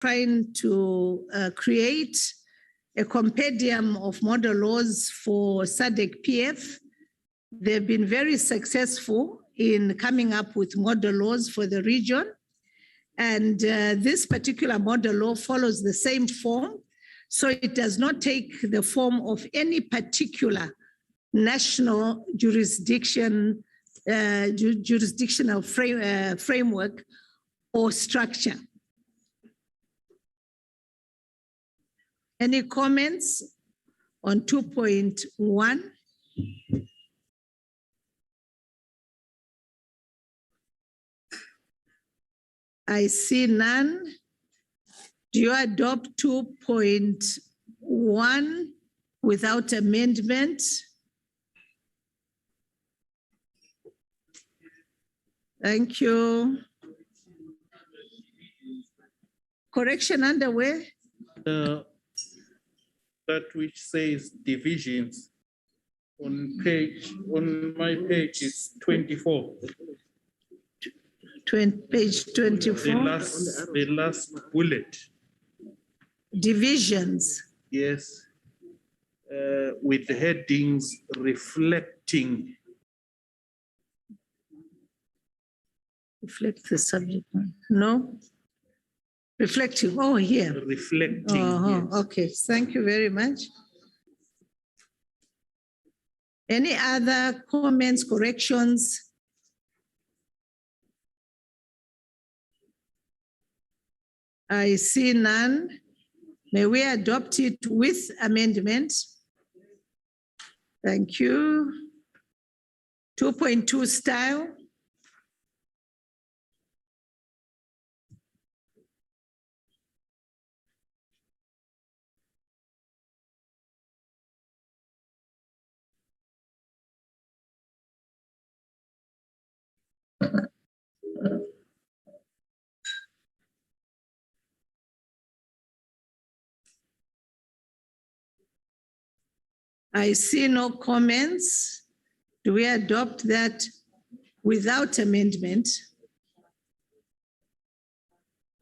trying to create a compendium of model laws for SADC-PF. They've been very successful in coming up with model laws for the region. And this particular model law follows the same form. So it does not take the form of any particular national jurisdictional framework or structure. Any comments on 2.1? I see none. Do you adopt 2.1 without amendment? Thank you. Correction underway? That which says divisions on my page is 24. Page 24. The last bullet. Divisions. Yes. With the headings reflecting. Reflect the subject. No? Reflective. Oh, here. Reflecting. Yes. Okay. Thank you very much. Any other comments, corrections? I see none. May we adopt it with amendment? Thank you. 2.2 style. I see no comments. Do we adopt that without amendment?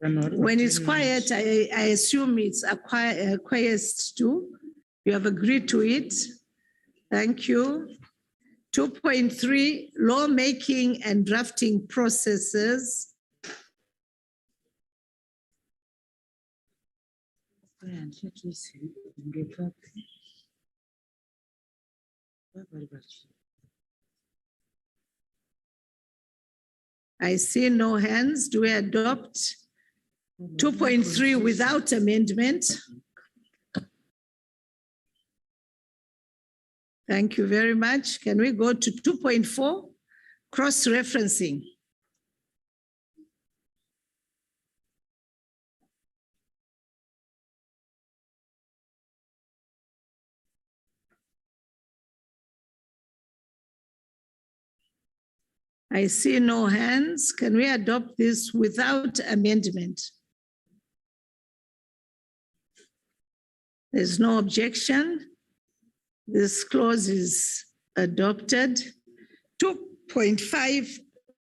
When it's quiet, I assume it's acquiesced to. You have agreed to it. Thank you. 2.3, lawmaking and drafting processes. I see no hands. Do we adopt 2.3 without amendment? Thank you very much. Can we go to 2.4, cross-referencing? I see no hands. Can we adopt this without amendment? There's no objection. This clause is adopted. 2.5,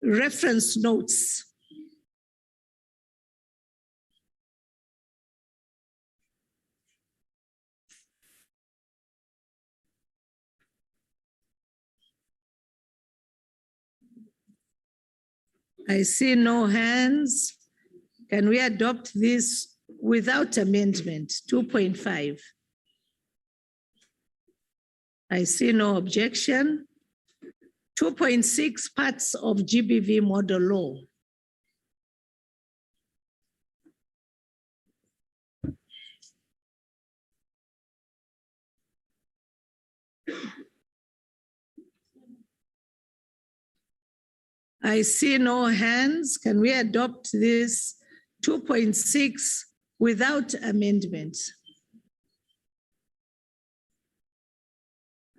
reference notes. I see no hands. Can we adopt this without amendment? 2.5. I see no objection. 2.6, parts of GBV model law. I see no hands. Can we adopt this 2.6 without amendment?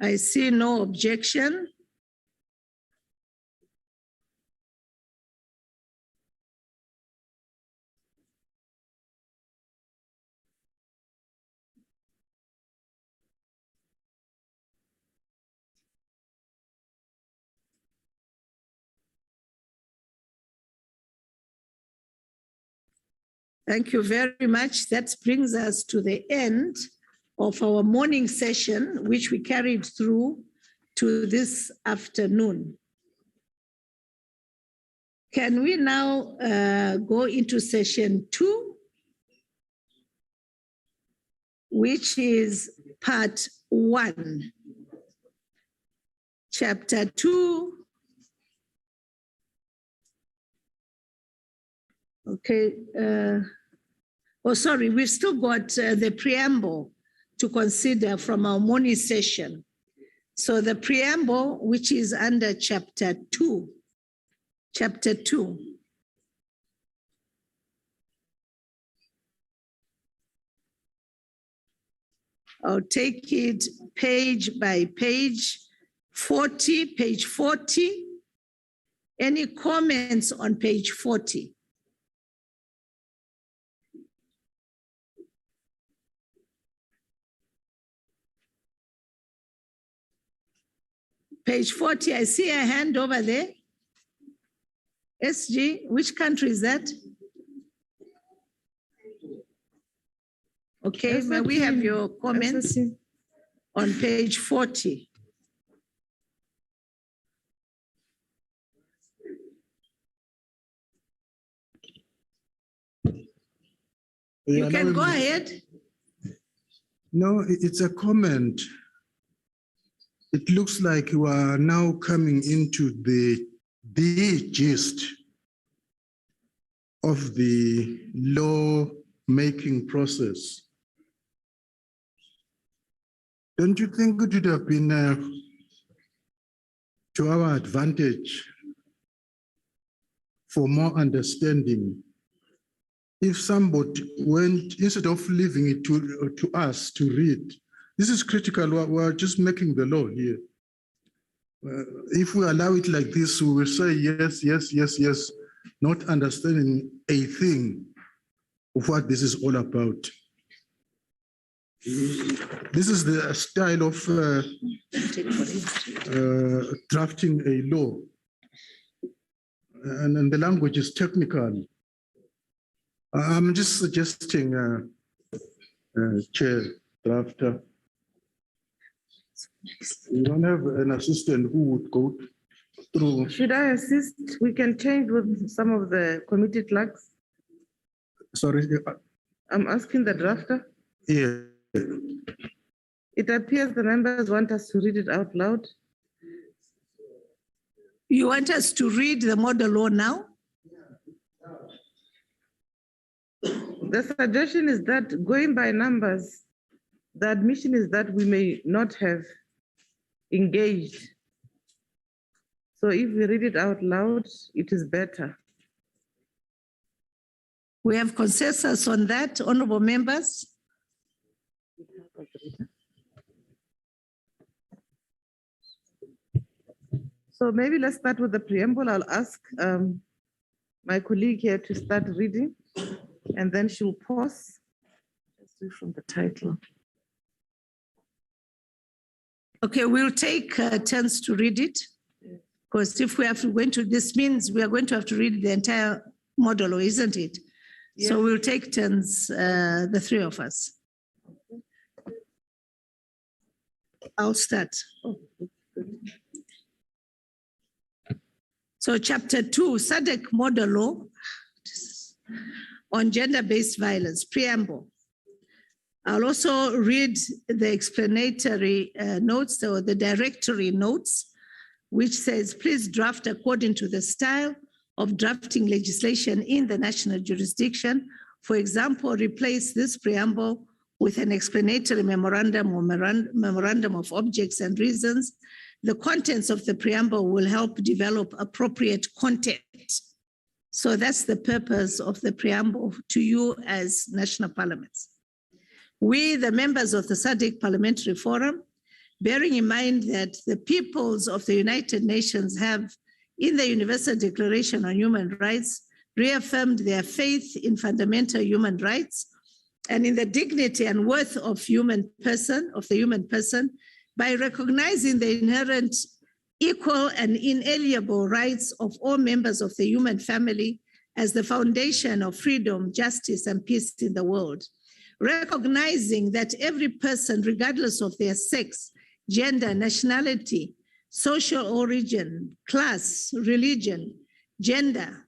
I see no objection. Thank you very much. That brings us to the end of our morning session, which we carried through to this afternoon. Can we now go into session 2, which is part 1, chapter 2. Okay. Oh, sorry, we've still got the preamble to consider from our morning session. So the preamble, which is under chapter 2. Chapter 2. I'll take it page by page, 40, page 40. Any comments on page 40? Page 40, I see a hand over there. SG, which country is that? Okay, may we have your comments on page 40? You can go ahead. No, it's a comment. It looks like you are now coming into the gist of the law-making process. Don't you think it would have been to our advantage for more understanding if somebody went, instead of leaving it to us to read? This is critical. We're just making the law here. If we allow it like this, we will say yes, yes, yes, yes, not understanding a thing of what this is all about. This is the style of drafting a law. And the language is technical. I'm just suggesting, Chair, drafter, we don't have an assistant who would go through. Should I assist? We can change with some of the committee clerks. Sorry. I'm asking the drafter. Yeah. It appears the members want us to read it out loud. You want us to read the model law now? The suggestion is that going by numbers, the admission is that we may not have engaged. So if we read it out loud, it is better. We have consensus on that, honorable members. So maybe let's start with the preamble. I'll ask my colleague here to start reading, and then she'll pause. Let's do from the title. Okay, we'll take turns to read it, because if we have to go into this, means we are going to have to read the entire model law, isn't it? Yes. So we'll take turns, the three of us. I'll start. Oh, that's good. So chapter 2, Sadek model law on gender-based violence, preamble. I'll also read the explanatory notes or the directory notes, which says, please draft according to the style of drafting legislation in the national jurisdiction. For example, replace this preamble with an explanatory memorandum or memorandum of objects and reasons. The contents of the preamble will help develop appropriate content. So that's the purpose of the preamble to you as national parliaments. We, the members of the Sadek Parliamentary Forum, bearing in mind that the peoples of the United Nations have, in the Universal Declaration on Human Rights, reaffirmed their faith in fundamental human rights and in the dignity and worth of the human person, by recognizing the inherent equal and inalienable rights of all members of the human family as the foundation of freedom, justice, and peace in the world. Recognizing that every person, regardless of their sex, gender, nationality, social origin, class, religion, gender,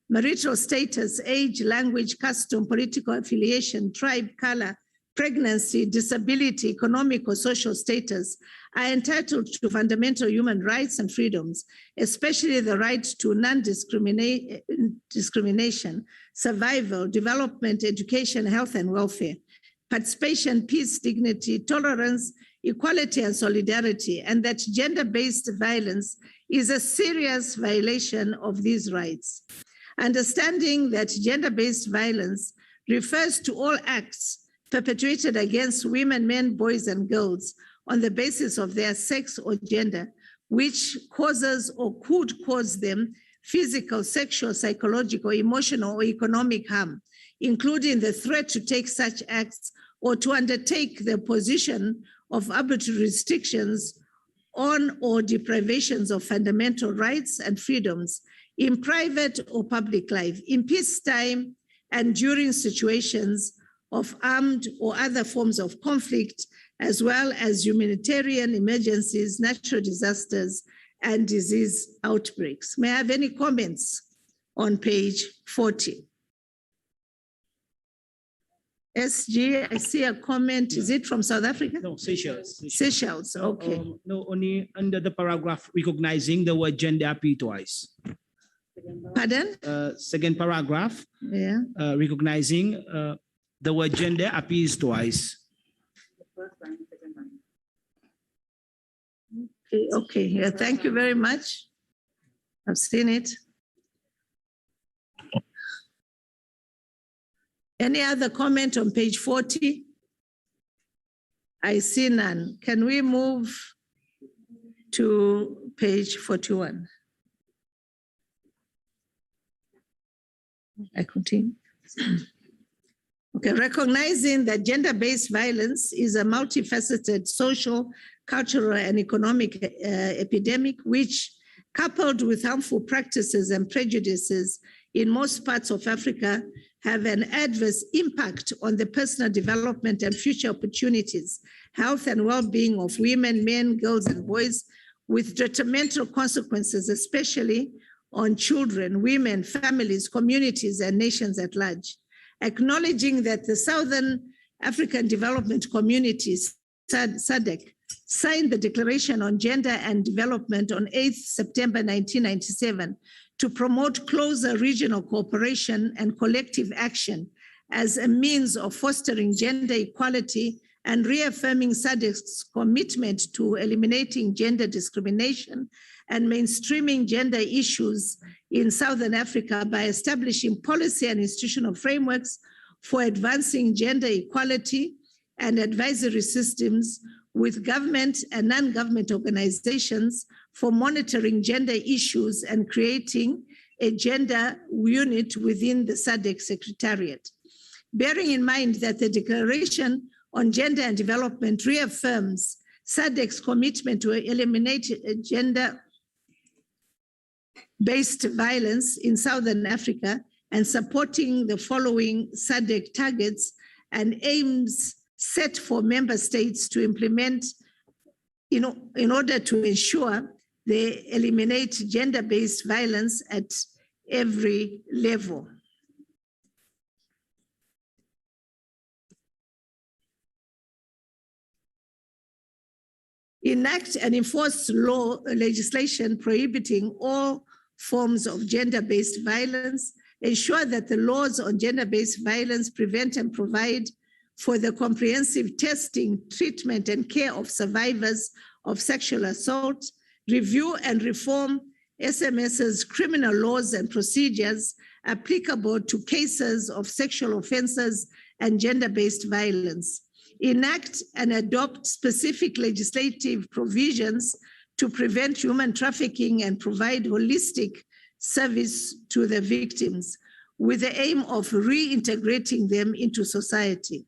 marital status, age, language, custom, political affiliation, tribe, color, pregnancy, disability, economic or social status, are entitled to fundamental human rights and freedoms, especially the right to non-discrimination, survival, development, education, health, and welfare, participation, peace, dignity, tolerance, equality, and solidarity, and that gender-based violence is a serious violation of these rights. Understanding that gender-based violence refers to all acts perpetrated against women, men, boys, and girls on the basis of their sex or gender, which causes or could cause them physical, sexual, psychological, emotional, or economic harm, including the threat to take such acts or to undertake the position of arbitrary restrictions on or deprivations of fundamental rights and freedoms in private or public life, in peacetime and during situations of armed or other forms of conflict, as well as humanitarian emergencies, natural disasters, and disease outbreaks. May I have any comments on page 40? SG, I see a comment. Is it from South Africa? No, Seychelles. Seychelles, okay. No, only under the paragraph recognizing the word gender appear twice. Pardon? Second paragraph, Yeah. recognizing the word gender appears twice. Okay, yeah, thank you very much. I've seen it. Any other comment on page 40? I see none. Can we move to page 41? I continue. Okay, recognizing that gender-based violence is a multifaceted social, cultural, and economic epidemic, which, coupled with harmful practices and prejudices in most parts of Africa, have an adverse impact on the personal development and future opportunities, health and well-being of women, men, girls, and boys, with detrimental consequences, especially on children, women, families, communities, and nations at large. Acknowledging that the Southern African Development Communities, Sadek, signed the Declaration on Gender and Development on 8th September 1997 to promote closer regional cooperation and collective action as a means of fostering gender equality and reaffirming SADC's commitment to eliminating gender discrimination and mainstreaming gender issues in Southern Africa by establishing policy and institutional frameworks for advancing gender equality and advisory systems with government and non-government organizations for monitoring gender issues and creating a gender unit within the SADC Secretariat. Bearing in mind that the Declaration on Gender and Development reaffirms SADC's commitment to eliminate gender-based violence in Southern Africa and supporting the following SADC targets and aims set for member states to implement in order to ensure they eliminate gender-based violence at every level. Enact and enforce legislation prohibiting all forms of gender-based violence, ensure that the laws on gender-based violence prevent and provide for the comprehensive testing, treatment, and care of survivors of sexual assault, review and reform SMS's criminal laws and procedures applicable to cases of sexual offenses and gender-based violence, enact and adopt specific legislative provisions to prevent human trafficking and provide holistic service to the victims with the aim of reintegrating them into society,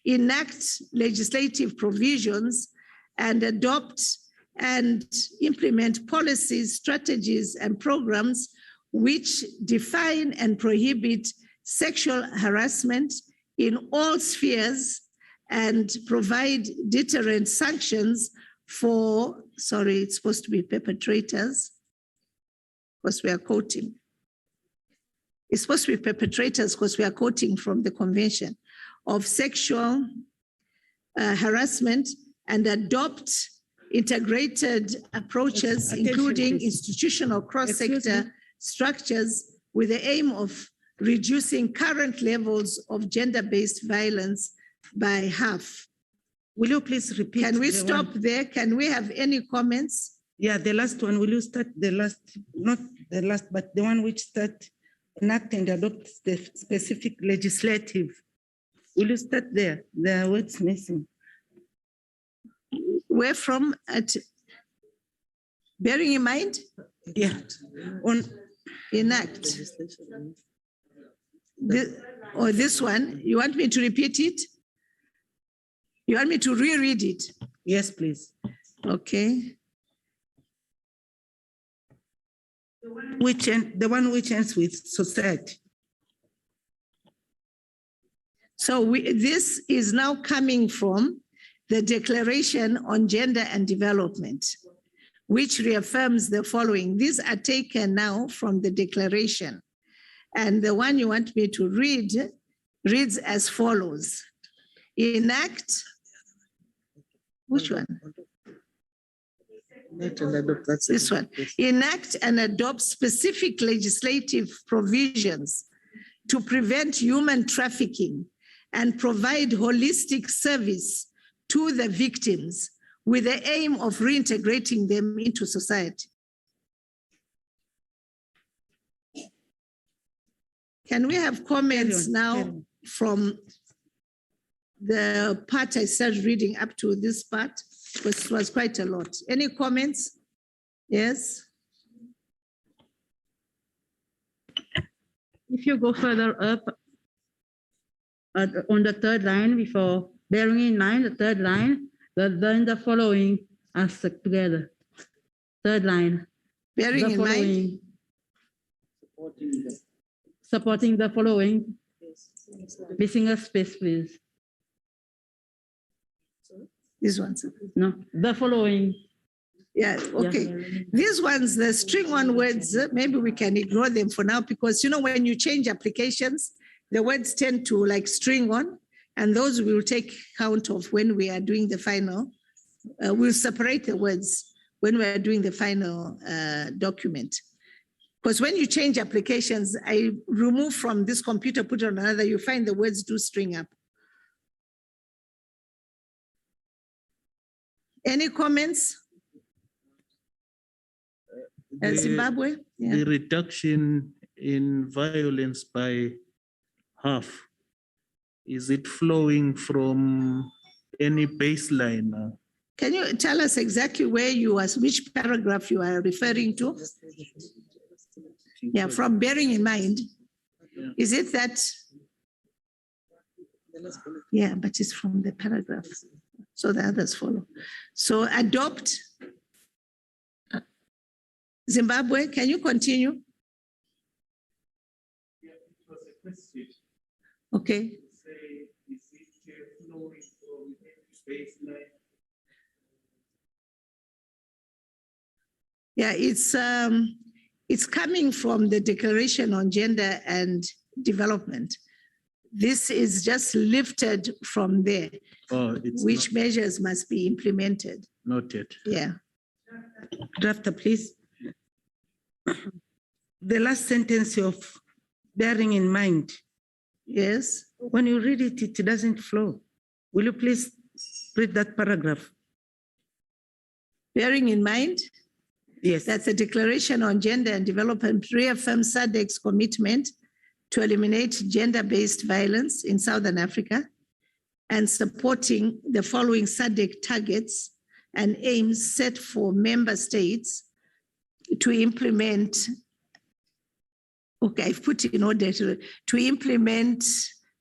enact legislative provisions and adopt and implement policies, strategies, and programs which define and prohibit sexual harassment in all spheres and provide deterrent sanctions for, sorry, it's supposed to be perpetrators, because we are quoting. It's supposed to be perpetrators because we are quoting from the Convention of Sexual Harassment, and adopt integrated approaches, Attention, including please. institutional cross-sector structures with the aim of reducing current levels of gender-based violence by half. Will you please repeat? Can we the stop one? there? Can we have any comments? Yeah, the last one. Will you start the last, not the last, but the one which start enact and adopt the specific legislative? Will you start there? There are words missing. Where from? Bearing in mind, Yeah. On enact. Or this one, you want me to repeat it? You want me to reread it? yes, please. Okay. The one which ends with society. So this is now coming from the Declaration on Gender and Development, which reaffirms the following. These are taken now from the declaration. And the one you want me to read reads as follows. Enact, which one? This one. Enact and adopt specific legislative provisions to prevent human trafficking and provide holistic service to the victims with the aim of reintegrating them into society. Can we have comments now from the part I started reading up to this part? Which was quite a lot. Any comments? Yes? If you go further up, on the third line, before bearing in mind the third line, then the following are stuck together. Third line. Bearing the in mind, following, supporting the following. Missing a space, please. these ones. No, the following. Yeah, okay. These ones, the string one words, maybe we can ignore them for now because, you know, when you change applications, the words tend to like string on, and those we will take count of when we are doing the final. We'll separate the words when we are doing the final document. Because when you change applications, I remove from this computer, put on another, you find the words do string up. Any comments? Zimbabwe? Yeah. The reduction in violence by half, is it flowing from any baseline? Can you tell us exactly where you are, which paragraph you are referring to? Yeah, from bearing in mind, is it that? Yeah, but it's from the paragraph. So the others follow. So adopt. Zimbabwe, can you continue? Okay. Yeah, it's coming from the Declaration on Gender and Development. This is just lifted from there, which measures must be implemented. Noted. Yeah. Drafter, please. The last sentence of bearing in mind, Yes. when you read it, it doesn't flow. Will you please read that paragraph? Bearing in mind Yes. that the Declaration on Gender and Development reaffirms SADC's commitment to eliminate gender-based violence in Southern Africa and supporting the following SADC targets and aims set for member states to implement. Okay, I've put in order to implement,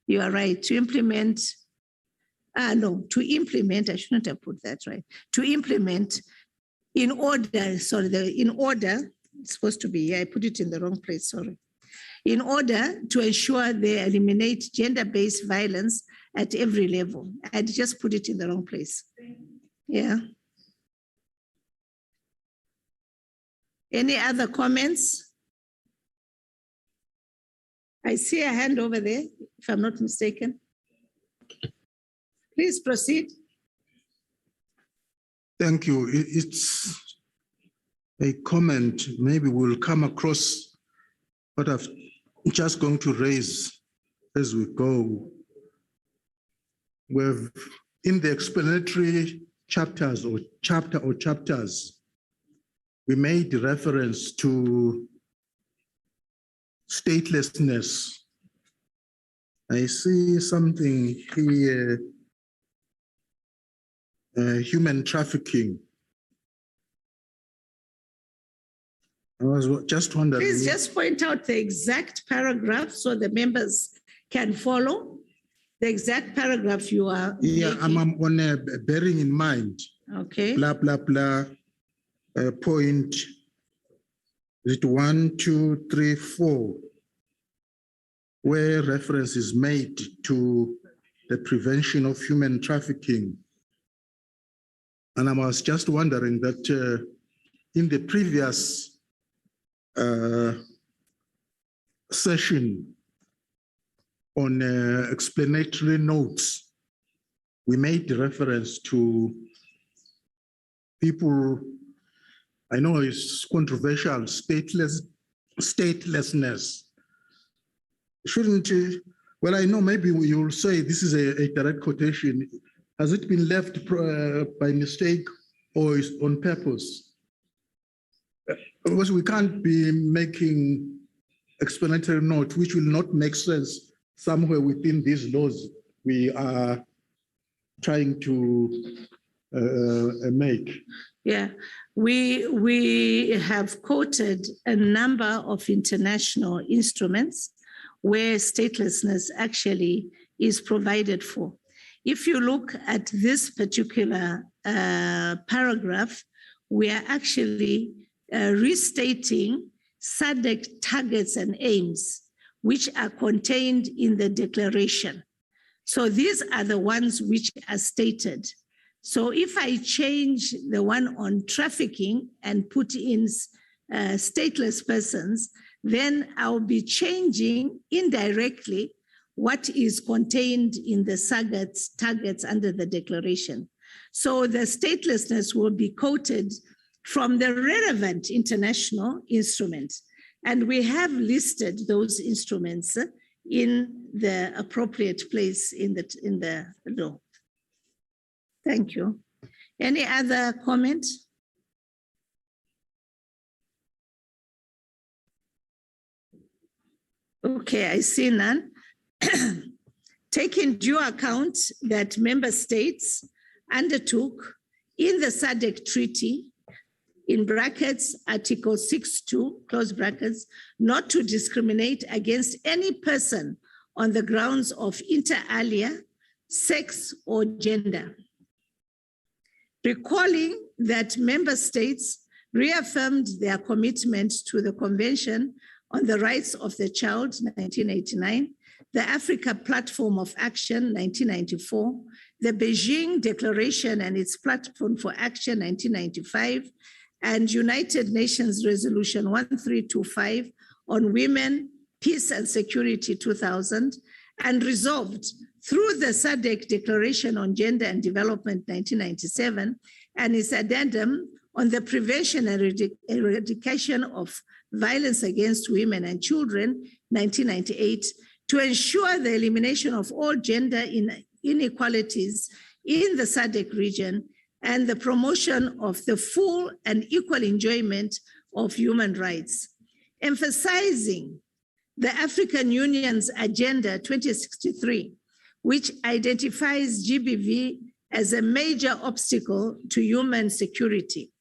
you are right, to implement, to implement, I shouldn't have put that right, to implement in order It's supposed to be here. I put it in the wrong place, sorry. In order to ensure they eliminate gender-based violence at every level. I just put it in the wrong place. Yeah. Any other comments? I see a hand over there, if I'm not mistaken. Please proceed. Thank you. It's a comment. Maybe we'll come across what I've just going to raise as we go. We've in the explanatory chapters or chapters, we made reference to statelessness. I see something here, human trafficking. I was just wondering. Please just point out the exact paragraph so the members can follow the exact paragraph you are Yeah, I'm on bearing in mind, Okay. blah, blah, blah, point, is it 1, 2, 3, 4, where reference is made to the prevention of human trafficking. And I was just wondering that in the previous session on explanatory notes, we made reference to people, I know it's controversial, statelessness. Shouldn't, well, I know maybe you'll say this is a direct quotation. Has it been left by mistake or is on purpose? Because we can't be making explanatory note, which will not make sense somewhere within these laws we are trying to make. Yeah, we have quoted a number of international instruments where statelessness actually is provided for. If you look at this particular paragraph, we are actually restating Sadek targets and aims, which are contained in the declaration. So these are the ones which are stated. So if I change the one on trafficking and put in stateless persons, then I'll be changing indirectly what is contained in the SADC targets under the declaration. So the statelessness will be quoted from the relevant international instruments. And we have listed those instruments in the appropriate place in the law. Thank you. Any other comment? Okay, I see none. Take in due account that member states undertook in the SADC treaty, in brackets, Article 6.2, close brackets, not to discriminate against any person on the grounds of inter alia, sex, or gender. Recalling that member states reaffirmed their commitment to the Convention on the Rights of the Child, 1989, the Africa Platform of Action, 1994, the Beijing Declaration and its Platform for Action, 1995, and United Nations Resolution 1325 on Women, Peace and Security, 2000, and resolved through the SADC Declaration on Gender and Development, 1997, and its addendum on the prevention and eradication of violence against women and children, 1998, to ensure the elimination of all gender inequalities in the SADC region and the promotion of the full and equal enjoyment of human rights. Emphasizing the African Union's Agenda 2063, which identifies GBV as a major obstacle to human security,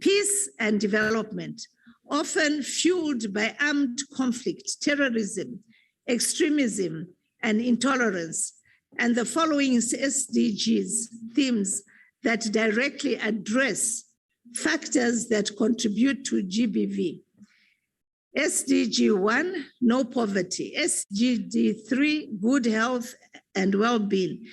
peace and development, often fueled by armed conflict, terrorism, extremism, and intolerance, and the following SDGs themes that directly address factors that contribute to GBV. SDG 1, no poverty. SDG 3, good health and well-being.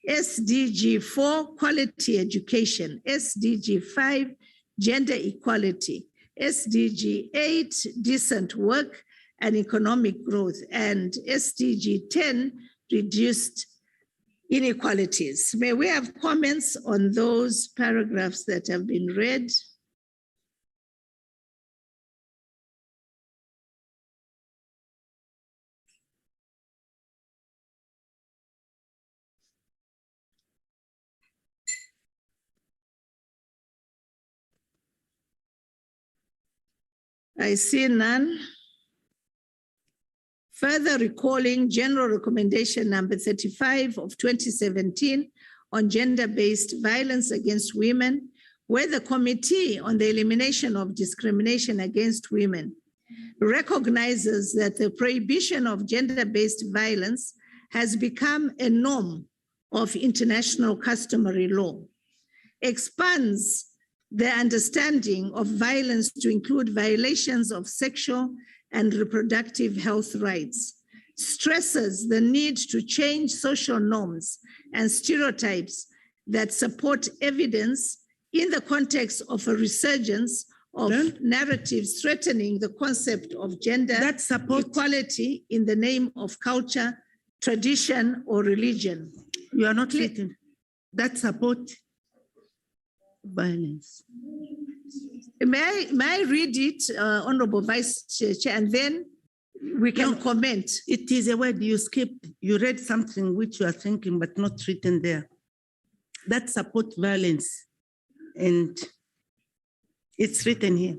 SDG 4, quality education. SDG 5, gender equality. SDG 8, decent work and economic growth. And SDG 10, reduced inequalities. May we have comments on those paragraphs that have been read? I see none. Further recalling General Recommendation number 35 of 2017 on gender-based violence against women, where the Committee on the Elimination of Discrimination Against Women recognizes that the prohibition of gender-based violence has become a norm of international customary law, expands the understanding of violence to include violations of sexual and reproductive health rights, stresses the need to change social norms and stereotypes that support evidence in the context of a resurgence of narratives threatening the concept of gender equality in the name of culture, tradition, or religion. You are not written. That support violence. May I read it, Honorable Vice Chair, and then we can comment? It is a word you skipped. You read something which you are thinking, but not written there. That support violence, and it's written here.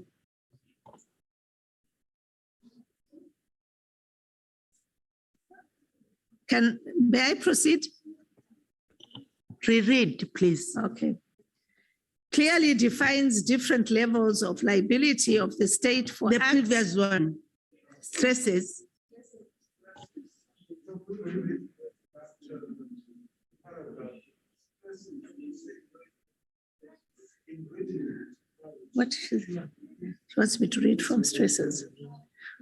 May I proceed? Reread, please. Okay. Clearly defines different levels of liability of the state for The acts. previous one stresses. What? She wants me to read from stresses.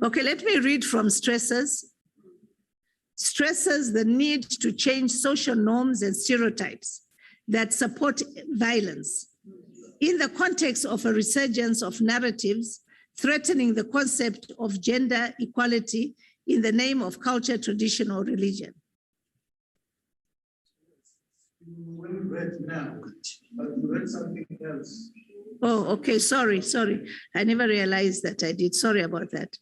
Okay, let me read from stresses. Stresses the need to change social norms and stereotypes that support violence in the context of a resurgence of narratives threatening the concept of gender equality in the name of culture, tradition, or religion. When you read now, but you read something else. Oh, okay, sorry. I never realized that I did. Sorry about that.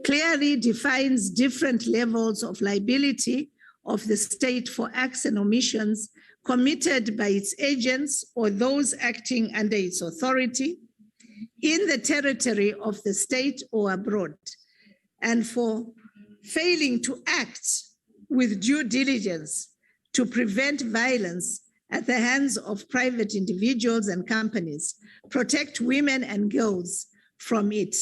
Clearly defines different levels of liability of the state for acts and omissions committed by its agents or those acting under its authority in the territory of the state or abroad, and for failing to act with due diligence to prevent violence at the hands of private individuals and companies, protect women and girls from it,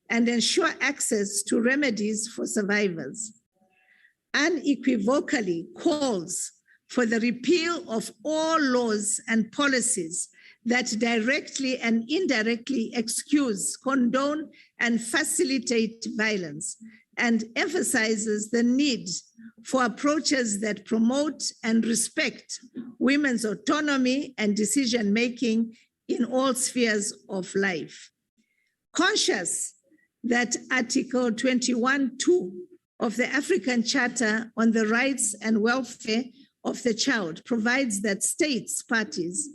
and ensure access to remedies for survivors. Unequivocally calls for the repeal of all laws and policies that directly and indirectly excuse, condone, and facilitate violence, and emphasizes the need for approaches that promote and respect women's autonomy and decision-making in all spheres of life. Conscious that Article 21(2) of the African Charter on the Rights and Welfare of the Child provides that states parties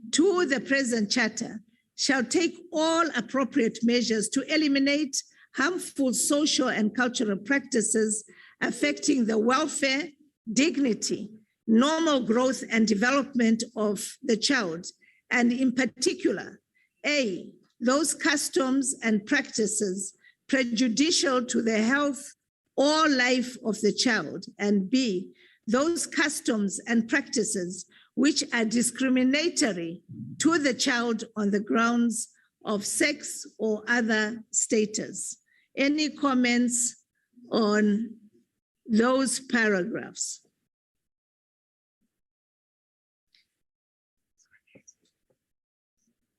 to the present charter shall take all appropriate measures to eliminate harmful social and cultural practices affecting the welfare, dignity, normal growth and development of the child, and in particular, A, those customs and practices prejudicial to the health or life of the child, and B, those customs and practices which are discriminatory to the child on the grounds of sex or other status. Any comments on those paragraphs?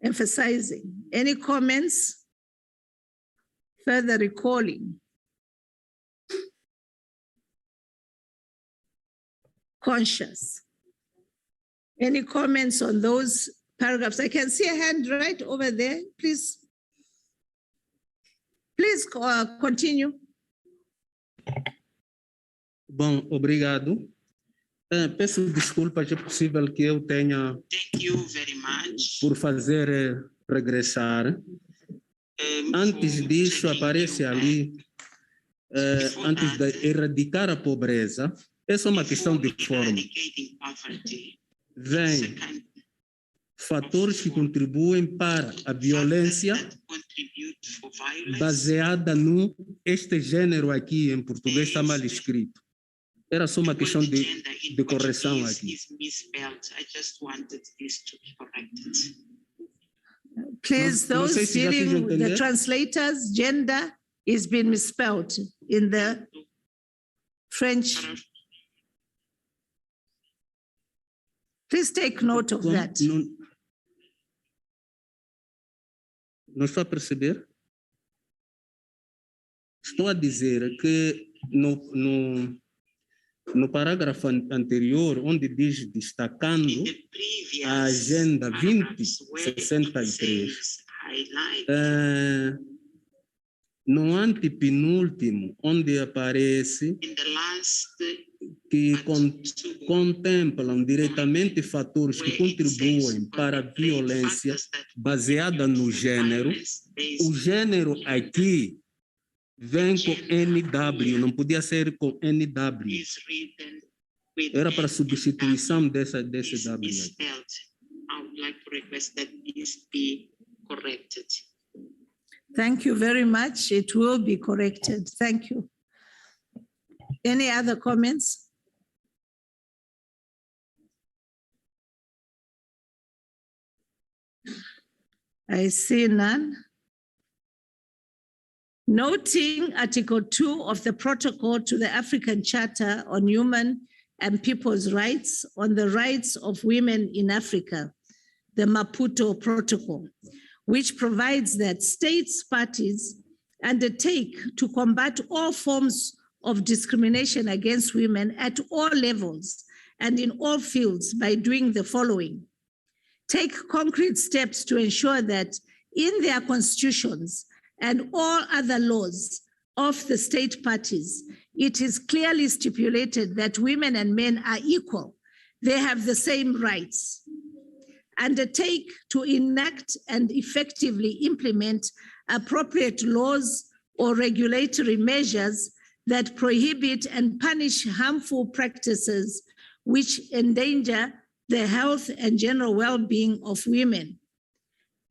Emphasizing. Any comments? further recalling. Conscious. Any comments on those paragraphs? I can see a hand right over there. Please. Please continue. Bom, obrigado. Peço desculpas, é possível que eu tenha, Thank you very much. por fazer regressar. Antes disso, aparece ali, antes de erradicar a pobreza, essa é uma questão de forma. Vem fatores que contribuem para a violência baseada no este gênero aqui em português está mal escrito. Era só uma questão de correção aqui. Please, Não sei those se já fiz dealing with the entender. translators, gender is being misspelled in the French. Please take note of that. Não estou a perceber? Estou a dizer que no parágrafo anterior, onde diz destacando a Agenda 2063, no antepenúltimo, onde aparece que contemplam diretamente fatores que contribuem para a violência baseada no gênero, o gênero aqui vem com NW, não podia ser com NW. Era para substituição dessa W. Thank you very much. It will be corrected. Thank you. Any other comments? I see none. Noting Article 2 of the Protocol to the African Charter on Human and People's Rights on the Rights of Women in Africa, the Maputo Protocol, which provides that states parties undertake to combat all forms of discrimination against women at all levels and in all fields by doing the following. Take concrete steps to ensure that in their constitutions and all other laws of the state parties, it is clearly stipulated that women and men are equal. They have the same rights. Undertake to enact and effectively implement appropriate laws or regulatory measures that prohibit and punish harmful practices which endanger the health and general well-being of women.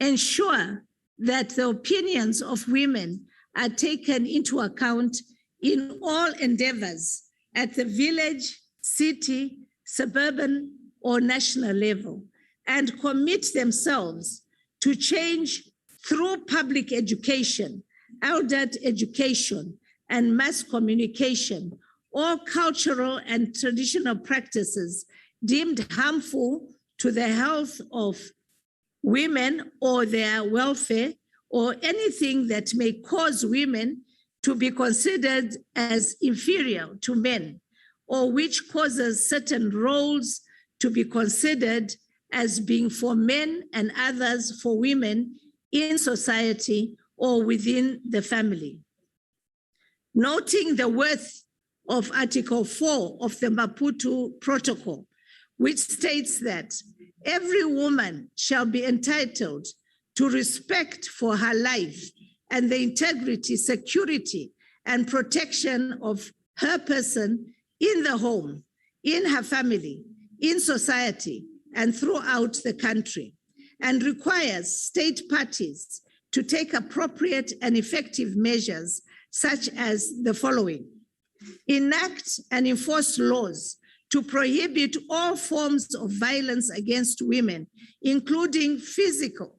Ensure that the opinions of women are taken into account in all endeavors at the village, city, suburban, or national level, and commit themselves to change through public education, adult education, and mass communication, all cultural and traditional practices deemed harmful to the health of women or their welfare, or anything that may cause women to be considered as inferior to men, or which causes certain roles to be considered as being for men and others for women in society or within the family. Noting the worth of Article 4 of the Maputo Protocol, which states that every woman shall be entitled to respect for her life and the integrity, security, and protection of her person in the home, in her family, in society, and throughout the country, and requires state parties to take appropriate and effective measures such as the following: enact and enforce laws to prohibit all forms of violence against women, including physical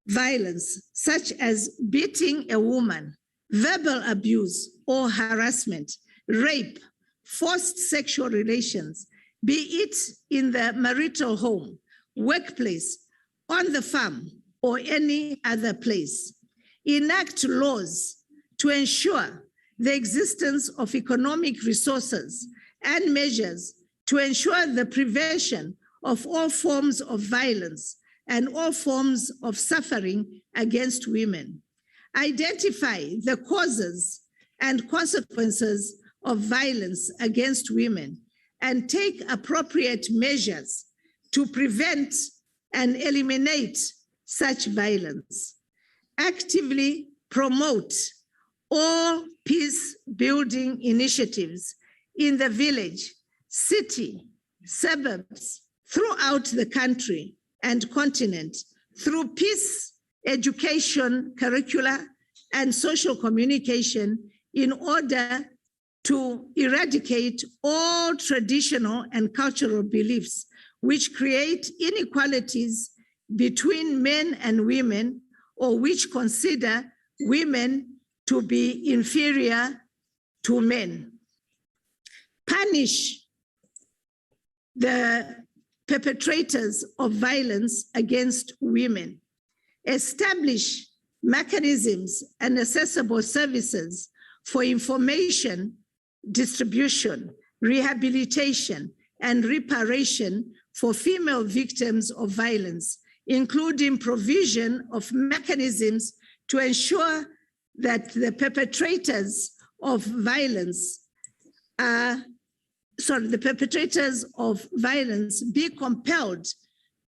violence, such as beating a woman, verbal abuse or harassment, rape, forced sexual relations, be it in the marital home, workplace, on the farm, or any other place. enact laws to ensure the existence of economic resources and measures to ensure the prevention of all forms of violence and all forms of suffering against women. Identify the causes and consequences of violence against women and take appropriate measures to prevent and eliminate such violence. Actively promote all peace-building initiatives in the village, city, suburbs, throughout the country and continent through peace education curricula and social communication in order to eradicate all traditional and cultural beliefs which create inequalities between men and women or which consider women to be inferior to men. Punish the perpetrators of violence against women. Establish mechanisms and accessible services for information, distribution, rehabilitation, and reparation for female victims of violence, including provision of mechanisms to ensure that the perpetrators of violence be compelled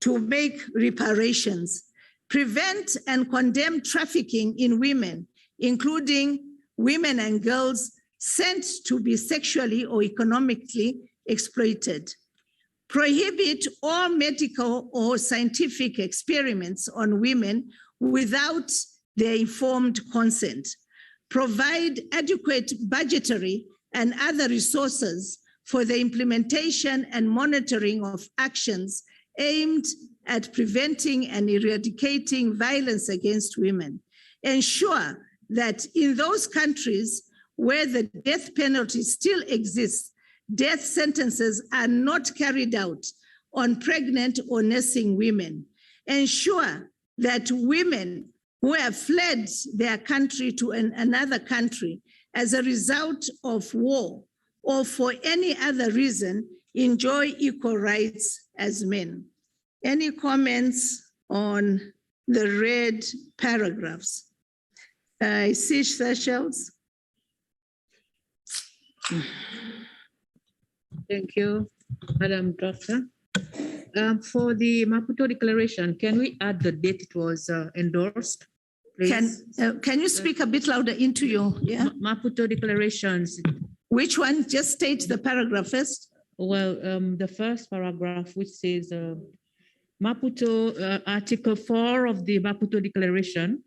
to make reparations. Prevent and condemn trafficking in women, including women and girls sent to be sexually or economically exploited. Prohibit all medical or scientific experiments on women without their informed consent. Provide adequate budgetary and other resources for the implementation and monitoring of actions aimed at preventing and eradicating violence against women. Ensure that in those countries where the death penalty still exists, death sentences are not carried out on pregnant or nursing women. Ensure that women who have fled their country to another country as a result of war or for any other reason enjoy equal rights as men. Any comments on the read paragraphs? I see Seychelles. Thank you, Madam Director. For the Maputo Declaration, can we add the date it was endorsed, please? Can you speak a bit louder into your, yeah? Maputo Declarations. Which one? Just state the paragraph first. Well, the first paragraph, which says Maputo, Article 4 of the Maputo Declaration.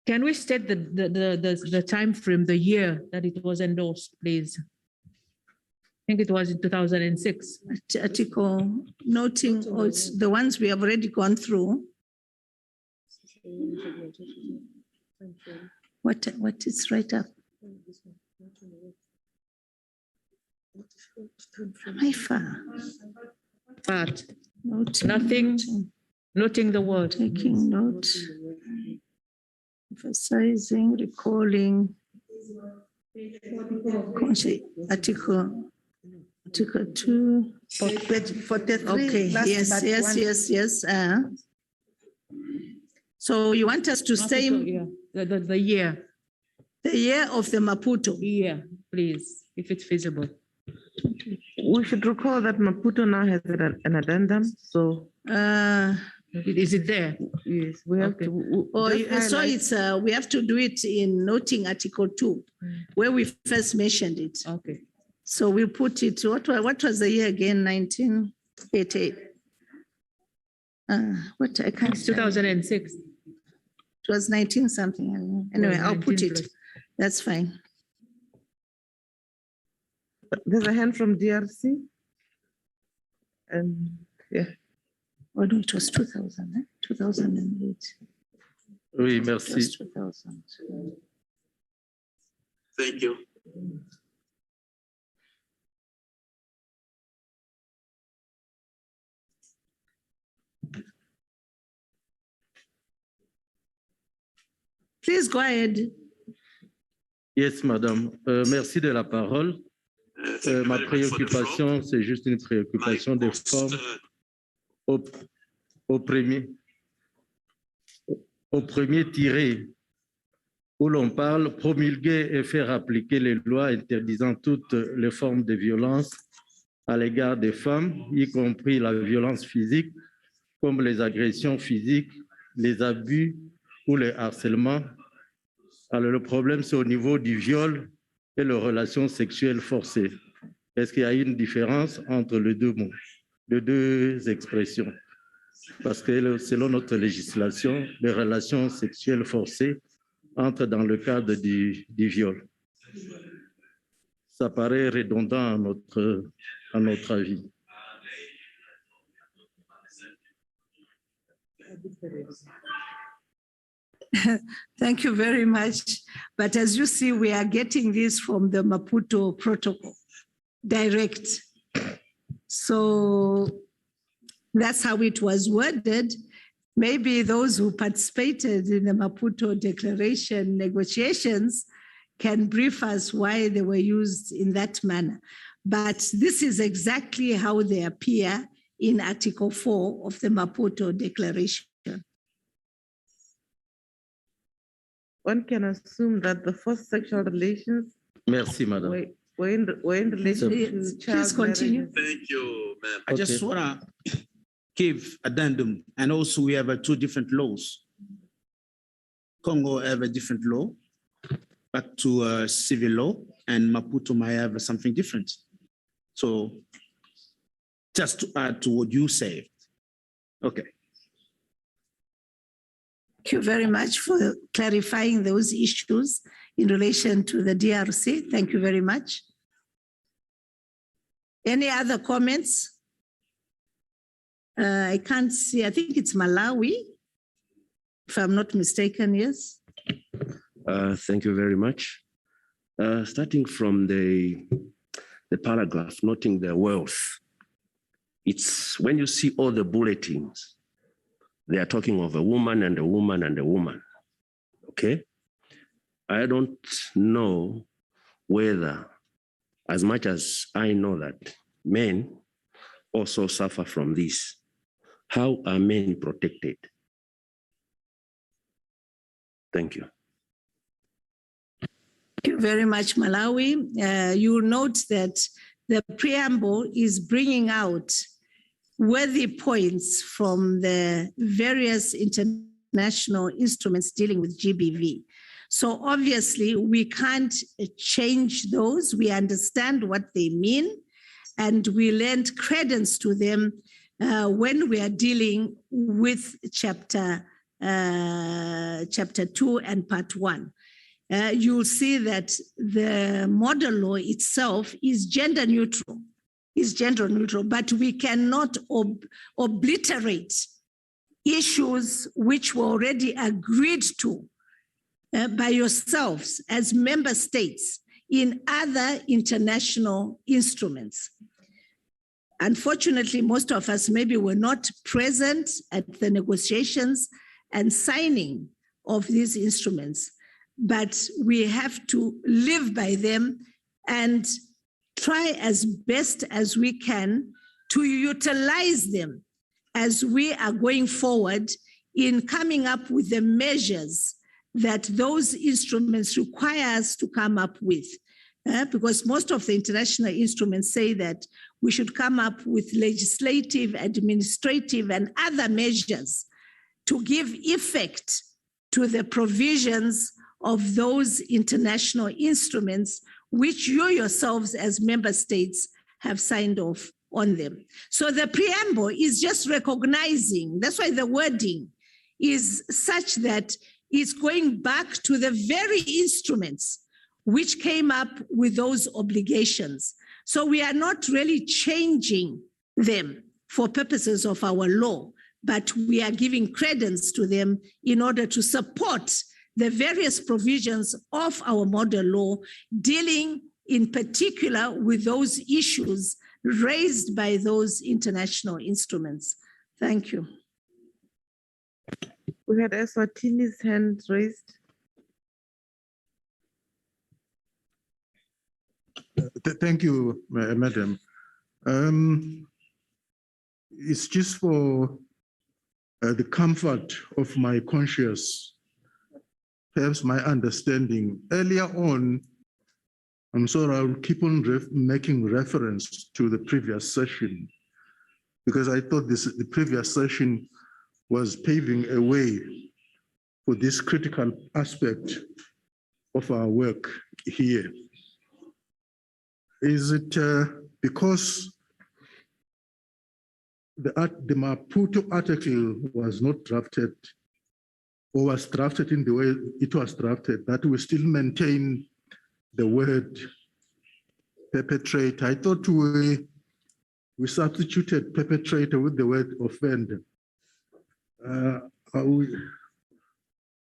Can we state the time frame, the year that it was endorsed, please? I think it was in 2006. Article noting, oh, it's the ones we have already gone through. What is right up? Am I far? But Noting, noting the word. taking note, emphasizing, recalling. Article 2. 43. Okay, last yes, but yes, one. yes. So you want us to say Maputo, yeah, the year. the year of the Maputo? Yeah, please, if it's feasible. We should recall that Maputo now has an addendum, so Is it there? yes, we have Okay. to. Oh, just so highlight- it's, we have to do it in noting Article 2, where we first mentioned it. Okay. So we'll put it, what was the year again, 1988? What, I can't. It's 2006. It was 19 something. Anyway, I'll put 19 it. plus. That's fine. There's a hand from DRC. And yeah. Oh, no, it was 2000, 2008. Oui, It merci. was 2000. Thank you. Please go ahead. Yes, madame. Merci de la parole. Ma préoccupation, c'est juste une préoccupation de forme. Au premier tiré, où l'on parle promulguer et faire appliquer les lois interdisant toutes les formes de violence à l'égard des femmes, y compris la violence physique, comme les agressions physiques, les abus ou le harcèlement. Alors le problème, c'est au niveau du viol et les relations sexuelles forcées. Est-ce qu'il y a une différence entre les deux mots, les deux expressions? Parce que selon notre législation, les relations sexuelles forcées entrent dans le cadre du viol. Ça paraît redondant à notre avis. Thank you very much. But as you see, we are getting this from the Maputo Protocol, direct. So that's how it was worded. Maybe those who participated in the Maputo Declaration negotiations can brief us why they were used in that manner. But this is exactly how they appear in Article 4 of the Maputo Declaration. One can assume that the first sexual relations Merci, madame. were in relation to child Please continue. marriages. Thank you, ma'am. I just want to give addendum, and also we have two different laws. Congo have a different law, back to civil law, and Maputo might have something different. So just to add to what you said. Okay. Thank you very much for clarifying those issues in relation to the DRC. Thank you very much. Any other comments? I can't see, I think it's Malawi, if I'm not mistaken, yes. Thank you very much. Starting from the paragraph, noting the wealth, it's when you see all the bulletins, they are talking of a woman and a woman and a woman, okay? I don't know whether, as much as I know that men also suffer from this, how are men protected? Thank you. Thank you very much, Malawi. You will note that the preamble is bringing out worthy points from the various international instruments dealing with GBV. So obviously we can't change those. We understand what they mean, and we lend credence to them when we are dealing with chapter 2 and part 1. You'll see that the model law itself is gender neutral, but we cannot obliterate issues which were already agreed to by yourselves as member states in other international instruments. Unfortunately, most of us maybe were not present at the negotiations and signing of these instruments, but we have to live by them and try as best as we can to utilize them as we are going forward in coming up with the measures that those instruments require us to come up with. Because most of the international instruments say that we should come up with legislative, administrative, and other measures to give effect to the provisions of those international instruments which you yourselves as member states have signed off on them. So the preamble is just recognizing, that's why the wording is such that it's going back to the very instruments which came up with those obligations. So we are not really changing them for purposes of our law, but we are giving credence to them in order to support the various provisions of our model law dealing in particular with those issues raised by those international instruments. Thank you. We had Eswatini's hand raised. Thank you, Madam. It's just for the comfort of my conscience, perhaps my understanding. Earlier on, I'm sorry, I'll keep on making reference to the previous session because I thought the previous session was paving a way for this critical aspect of our work here. Is it because the Maputo article was not drafted or was drafted in the way it was drafted, that we still maintain the word perpetrator? I thought we substituted perpetrator with the word offender.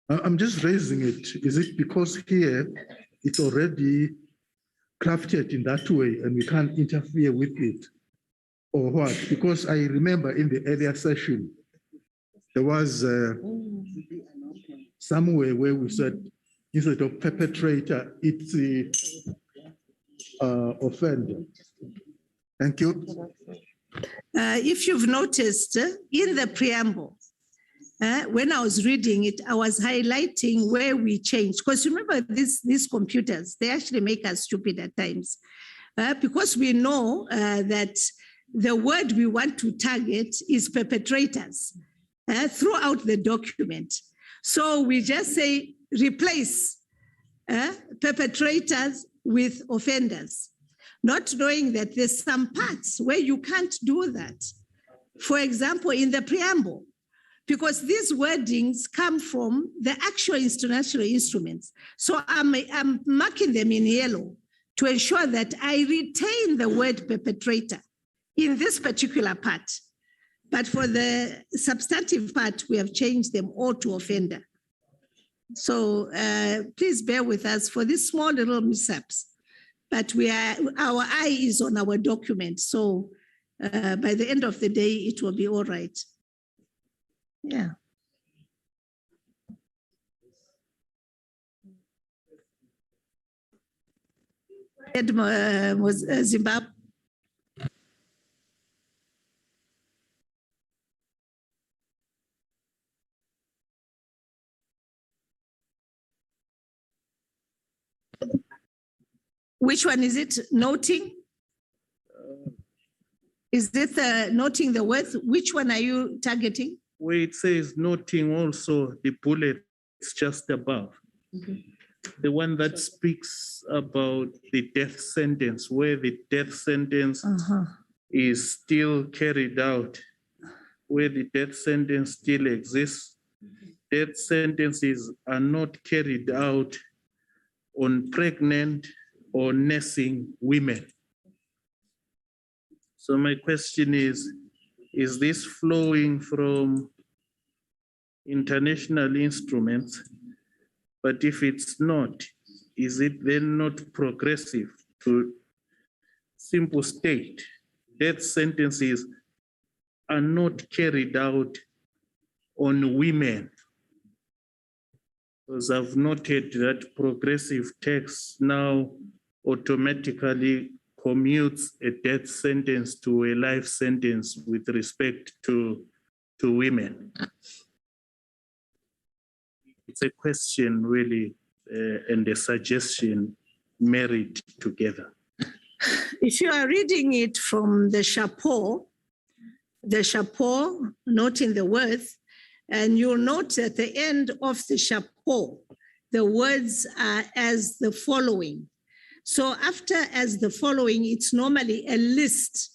I'm just raising it. Is it because here it's already crafted in that way and we can't interfere with it, or what? Because I remember in the earlier session, there was somewhere where we said, instead of perpetrator, it's the offender. Thank you. If you've noticed, in the preamble, when I was reading it, I was highlighting where we changed. Because remember, these computers, they actually make us stupid at times. Because we know that the word we want to target is perpetrators throughout the document. So we just say, replace perpetrators with offenders, not knowing that there's some parts where you can't do that. For example, in the preamble, because these wordings come from the actual international instruments. So I'm marking them in yellow to ensure that I retain the word perpetrator in this particular part. But for the substantive part, we have changed them all to offender. So please bear with us for these small little mishaps. But our eye is on our document. So by the end of the day, it will be all right. Yeah. Was Zimbabwe. Which one is it? Noting? Is it noting the words? Which one are you targeting? Where it says noting also the bullets just above. The one that speaks about the death sentence, where the death sentence is still carried out, where the death sentence still exists. Death sentences are not carried out on pregnant or nursing women. So my question is this flowing from international instruments? But if it's not, is it then not progressive to simple state death sentences are not carried out on women? Because I've noted that progressive text now automatically commutes a death sentence to a life sentence with respect to women. It's a question really and a suggestion married together. If you are reading it from the chapeau, noting the words, and you'll note at the end of the chapeau, the words are as the following. So after as the following, it's normally a list.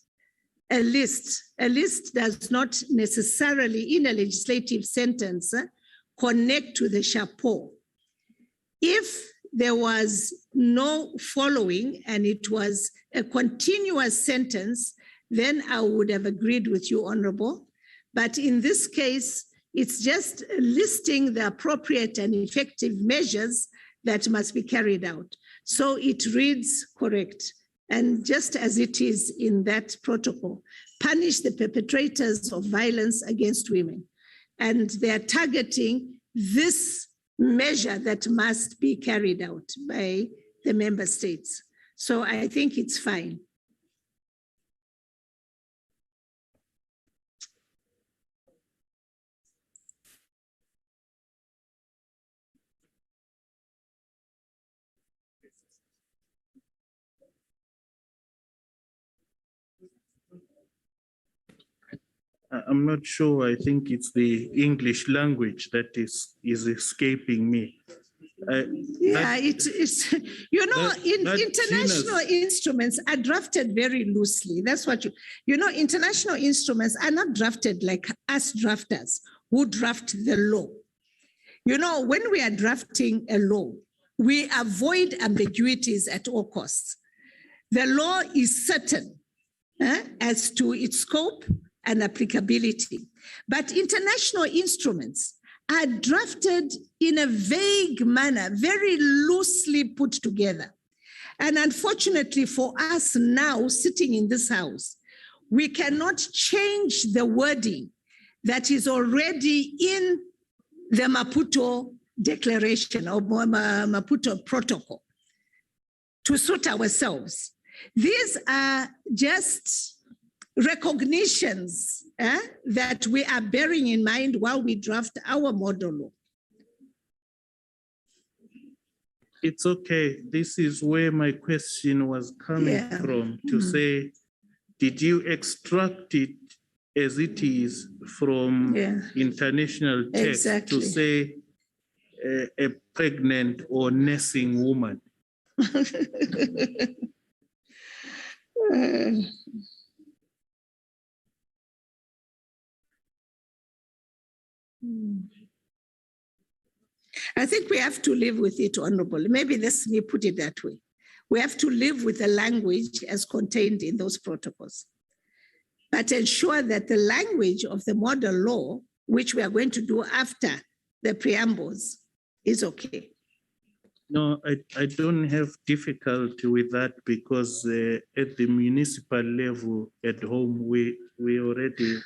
A list does not necessarily in a legislative sentence connect to the chapeau. If there was no following and it was a continuous sentence, then I would have agreed with you, Honorable. But in this case, it's just listing the appropriate and effective measures that must be carried out. So it reads correct. And just as it is in that protocol, punish the perpetrators of violence against women. And they're targeting this measure that must be carried out by the member states. So I think it's fine. I'm not sure. I think it's the English language that is escaping me. Yeah, it's you know, international instruments are drafted very loosely. That's what you know, international instruments are not drafted like us drafters who draft the law. You know, when we are drafting a law, we avoid ambiguities at all costs. The law is certain as to its scope and applicability. But international instruments are drafted in a vague manner, very loosely put together. And unfortunately for us now sitting in this house, we cannot change the wording that is already in the Maputo Declaration or Maputo Protocol to suit ourselves. These are just recognitions that we are bearing in mind while we draft our model law. It's okay. This is where my question was coming from, to say, did you extract it as it is from international text to say a pregnant or nursing woman? I think we have to live with it, Honorable. Maybe let me put it that way. We have to live with the language as contained in those protocols, but ensure that the language of the model law, which we are going to do after the preambles, is okay. No, I don't have difficulty with that because at the municipal level at home, we already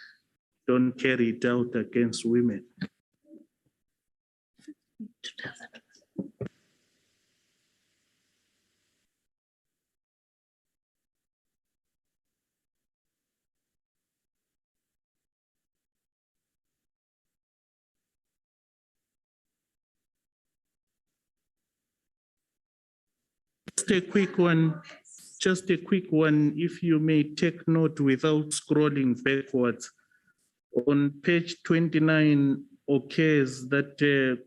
don't carry it out against women. Just a quick one, if you may take note without scrolling backwards. On page 29 occurs that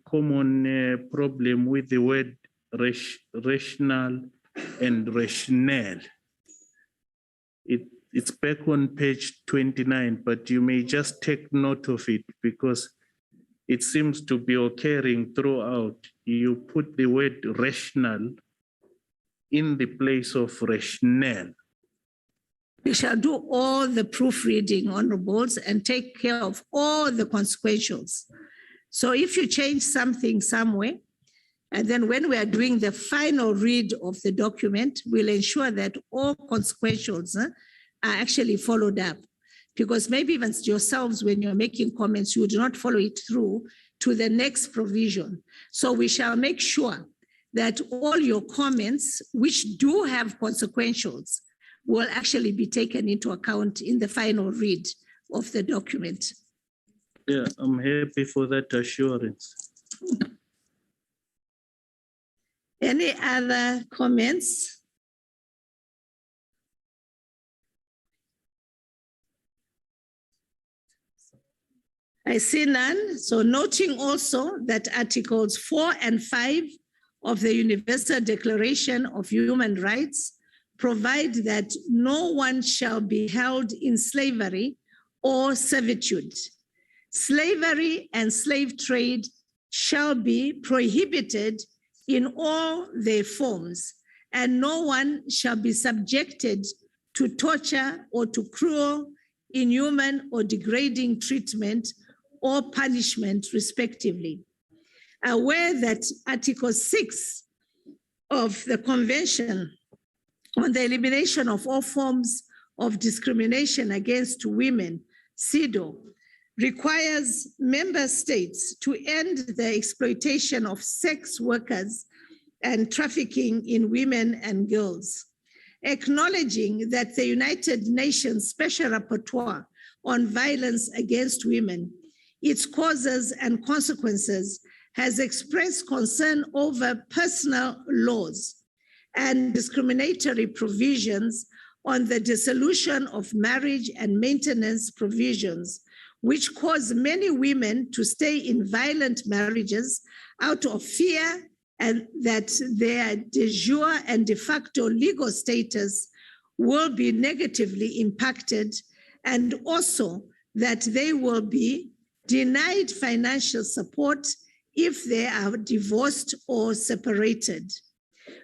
common problem with the word rational and rationale. It's back on page 29, but you may just take note of it because it seems to be occurring throughout. You put the word rational in the place of rationale. We shall do all the proofreading, honorables, and take care of all the consequentials. So if you change something somewhere, and then when we are doing the final read of the document, we'll ensure that all consequentials are actually followed up. Because maybe even yourselves, when you're making comments, you do not follow it through to the next provision. So we shall make sure that all your comments, which do have consequentials, will actually be taken into account in the final read of the document. Yeah, I'm happy for that assurance. Any other comments? I see none. So noting also that Articles 4 and 5 of the Universal Declaration of Human Rights provide that no one shall be held in slavery or servitude. Slavery and slave trade shall be prohibited in all their forms, and no one shall be subjected to torture or to cruel, inhuman, or degrading treatment or punishment, respectively. Aware that Article 6 of the Convention on the Elimination of All Forms of Discrimination Against Women, CEDAW, requires member states to end the exploitation of sex workers and trafficking in women and girls. acknowledging that the United Nations Special Rapporteur on Violence Against Women, its causes and consequences, has expressed concern over personal laws and discriminatory provisions on the dissolution of marriage and maintenance provisions, which cause many women to stay in violent marriages out of fear and that their de jure and de facto legal status will be negatively impacted, and also that they will be denied financial support if they are divorced or separated.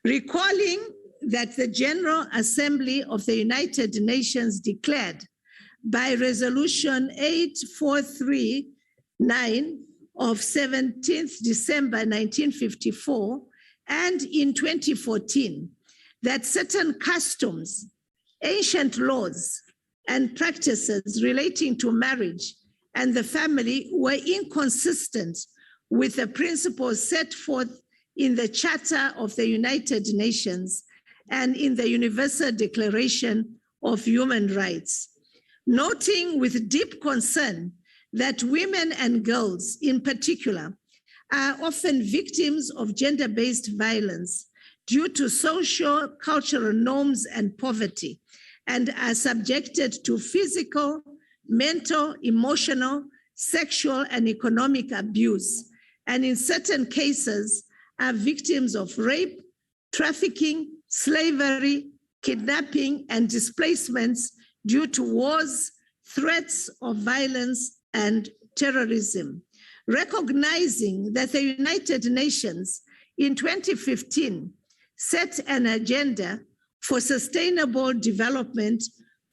Recalling that the General Assembly of the United Nations declared by Resolution 8439 of 17th December 1954 and in 2014 that certain customs, ancient laws, and practices relating to marriage and the family were inconsistent with the principles set forth in the Charter of the United Nations and in the Universal Declaration of Human Rights, noting with deep concern that women and girls in particular are often victims of gender-based violence due to social, cultural norms and poverty, and are subjected to physical, mental, emotional, sexual, and economic abuse, and in certain cases are victims of rape, trafficking, slavery, kidnapping, and displacements due to wars, threats of violence, and terrorism. Recognizing that the United Nations in 2015 set an agenda for sustainable development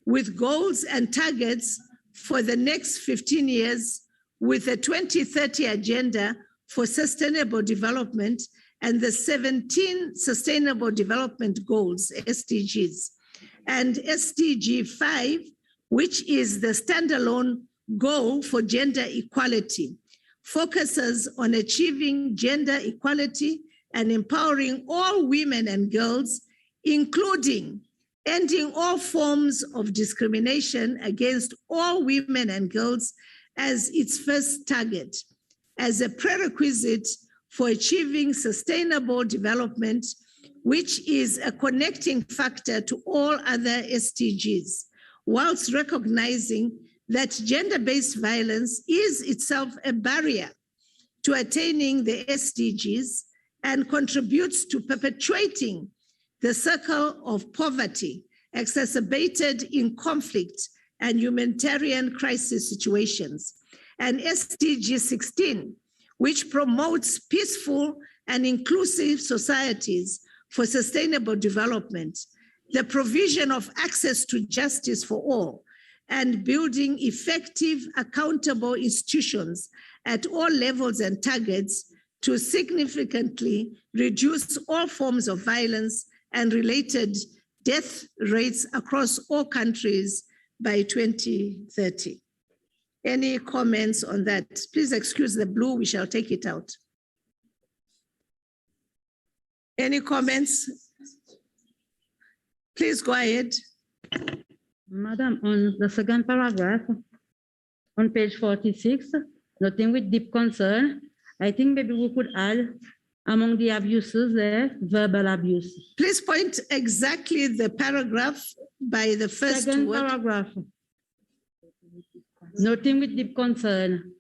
with goals and targets for the next 15 years, with the 2030 Agenda for Sustainable Development and the 17 Sustainable Development Goals, SDGs, and SDG 5, which is the standalone goal for gender equality, focuses on achieving gender equality and empowering all women and girls, including ending all forms of discrimination against all women and girls as its first target, as a prerequisite for achieving sustainable development, which is a connecting factor to all other SDGs, whilst recognizing that gender-based violence is itself a barrier to attaining the SDGs and contributes to perpetuating the circle of poverty exacerbated in conflict and humanitarian crisis situations, and SDG 16, which promotes peaceful and inclusive societies for sustainable development, the provision of access to justice for all, and building effective, accountable institutions at all levels and targets to significantly reduce all forms of violence and related death rates across all countries by 2030. Any comments on that? Please excuse the blue, we shall take it out. Any comments? Please go ahead. Madam, on the second paragraph, on page 46, noting with deep concern, I think maybe we could add among the abuses there, verbal abuse. Please point exactly the paragraph by the first Second word. paragraph. Noting with deep concern.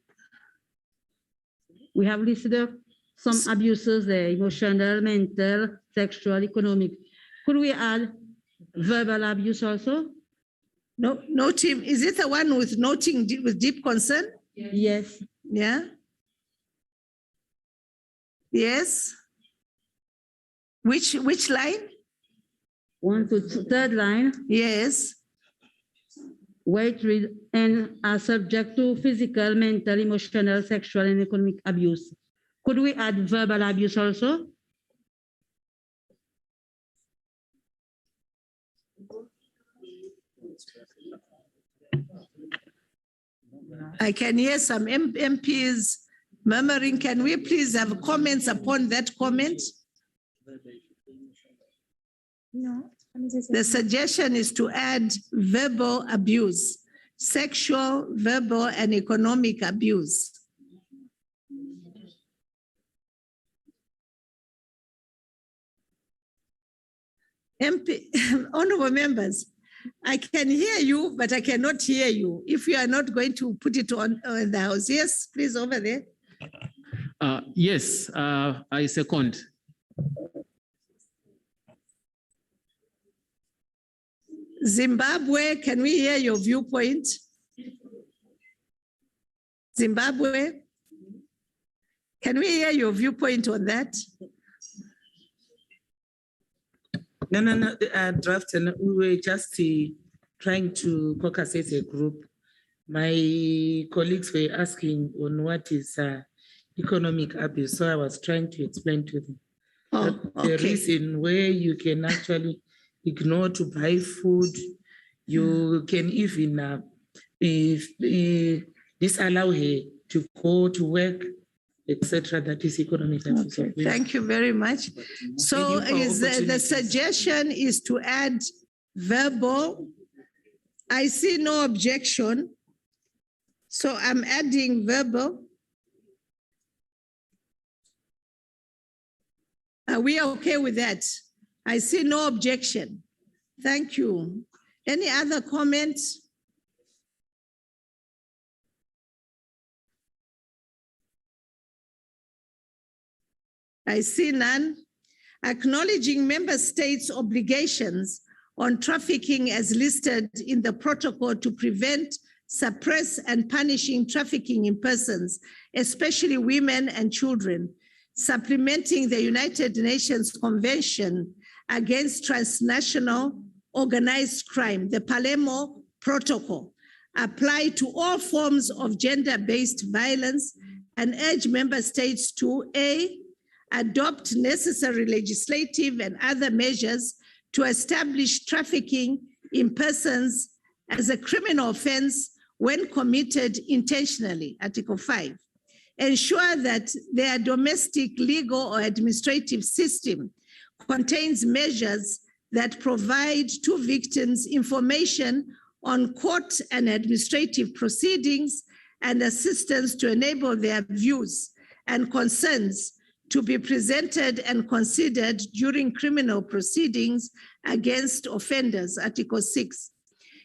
We have listed some abuses there, emotional, mental, sexual, economic. Could we add verbal abuse also? No, noting, is it the one with noting with deep concern? Yes. Yeah. Yes. Which line? 1 to 3rd line. Yes. Wait, read, and are subject to physical, mental, emotional, sexual, and economic abuse. Could we add verbal abuse also? I can hear some MPs murmuring. Can we please have comments upon that comment? No, it's The suggestion is to add verbal abuse, sexual, verbal, and economic abuse. MP, honorable members, I can hear you, but I cannot hear you. If you are not going to put it on the house. Yes, please, over there. Yes, I second. Zimbabwe, can we hear your viewpoint? Zimbabwe, can we hear your viewpoint on that? No, draft, and we were just trying to caucus as a group. My colleagues were asking on what is economic abuse, so I was trying to explain to them the reason where you can actually ignore to buy food, you can even disallow her to go to work, etc. That is economic abuse. Okay. Thank you very much. So is the suggestion is to add verbal. I see no objection. So I'm adding verbal. Are we okay with that? I see no objection. Thank you. Any other comments? I see none. Acknowledging member states' obligations on trafficking as listed in the protocol to prevent, suppress, and punishing trafficking in persons, especially women and children, supplementing the United Nations Convention against Transnational Organized Crime, the Palermo Protocol, apply to all forms of gender-based violence, and urge member states to A, adopt necessary legislative and other measures to establish trafficking in persons as a criminal offense when committed intentionally, Article 5. Ensure that their domestic legal or administrative system contains measures that provide to victims information on court and administrative proceedings and assistance to enable their views and concerns to be presented and considered during criminal proceedings against offenders, Article 6.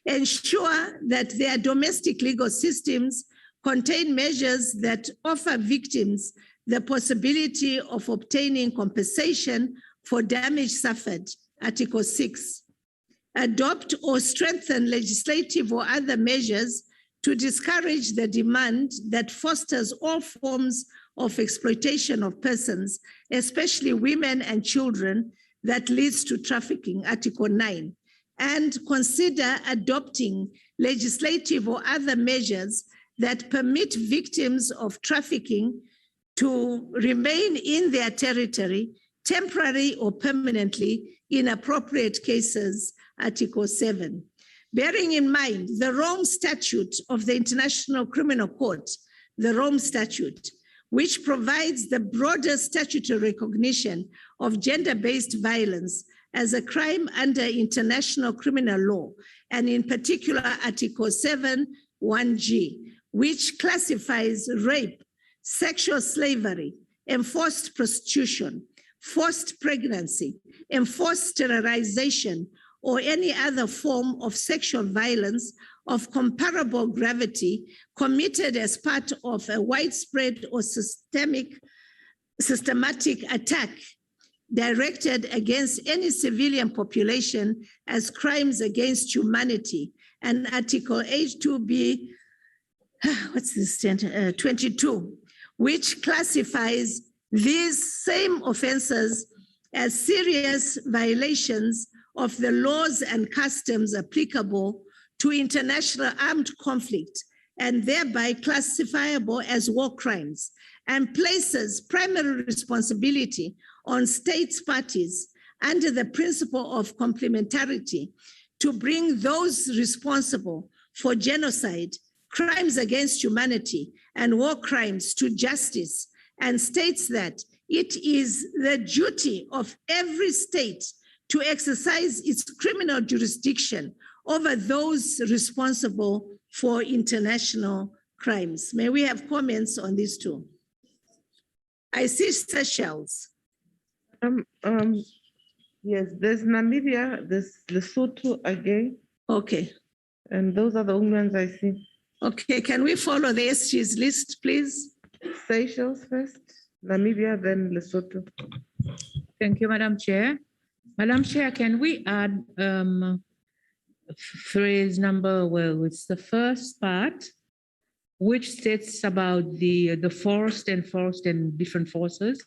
Ensure that their domestic legal systems contain measures that offer victims the possibility of obtaining compensation for damage suffered, Article 6. Adopt or strengthen legislative or other measures to discourage the demand that fosters all forms of exploitation of persons, especially women and children, that leads to trafficking, Article 9. And consider adopting legislative or other measures that permit victims of trafficking to remain in their territory, temporarily or permanently, in appropriate cases, Article 7. Bearing in mind the Rome Statute of the International Criminal Court, the Rome Statute, which provides the broader statutory recognition of gender-based violence as a crime under international criminal law, and in particular Article 7(1)(g), which classifies rape, sexual slavery, enforced prostitution, forced pregnancy, enforced sterilization, or any other form of sexual violence of comparable gravity committed as part of a widespread or systematic attack directed against any civilian population as crimes against humanity. And Article 8(2)(b), 22, which classifies these same offenses as serious violations of the laws and customs applicable to international armed conflict, and thereby classifiable as war crimes, and places primary responsibility on states parties under the principle of complementarity to bring those responsible for genocide, crimes against humanity, and war crimes to justice, and states that it is the duty of every state to exercise its criminal jurisdiction over those responsible for international crimes. May we have comments on these two? I see Seychelles. Yes, there's Namibia, there's Lesotho again, Okay, and those are the only ones I see. okay, can we follow the SG's list, please? Seychelles first, Namibia, then Lesotho. Thank you, Madam Chair. Madam Chair, can we add phrase number, well, it's the first part, which states about the forced and different forces,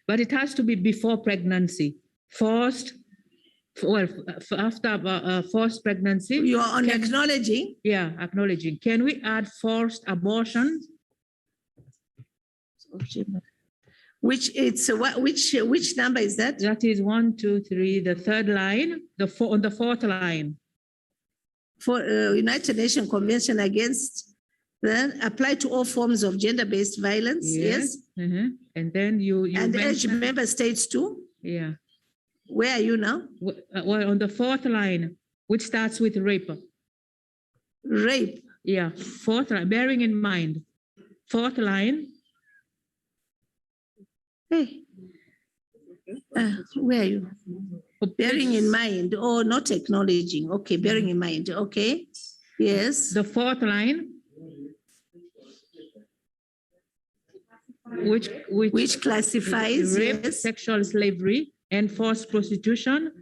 but it has to be before pregnancy. Forced, well, after forced pregnancy. You are on acknowledging. Yeah, acknowledging. Can we add forced abortion? Which number is that? That is 1, 2, 3, the third line, on the fourth line. For United Nations Convention against, then apply to all forms of gender-based violence, yes? And then you And urge mentioned- member states to? Yeah. Where are you now? Well, on the fourth line, which starts with rape. Rape. Yeah, fourth line, bearing in mind, fourth line. Hey. Where are you? Bearing in mind, or not acknowledging, okay, bearing in mind, okay, yes. The fourth line. Which classifies, rape, yes. sexual slavery, and forced prostitution,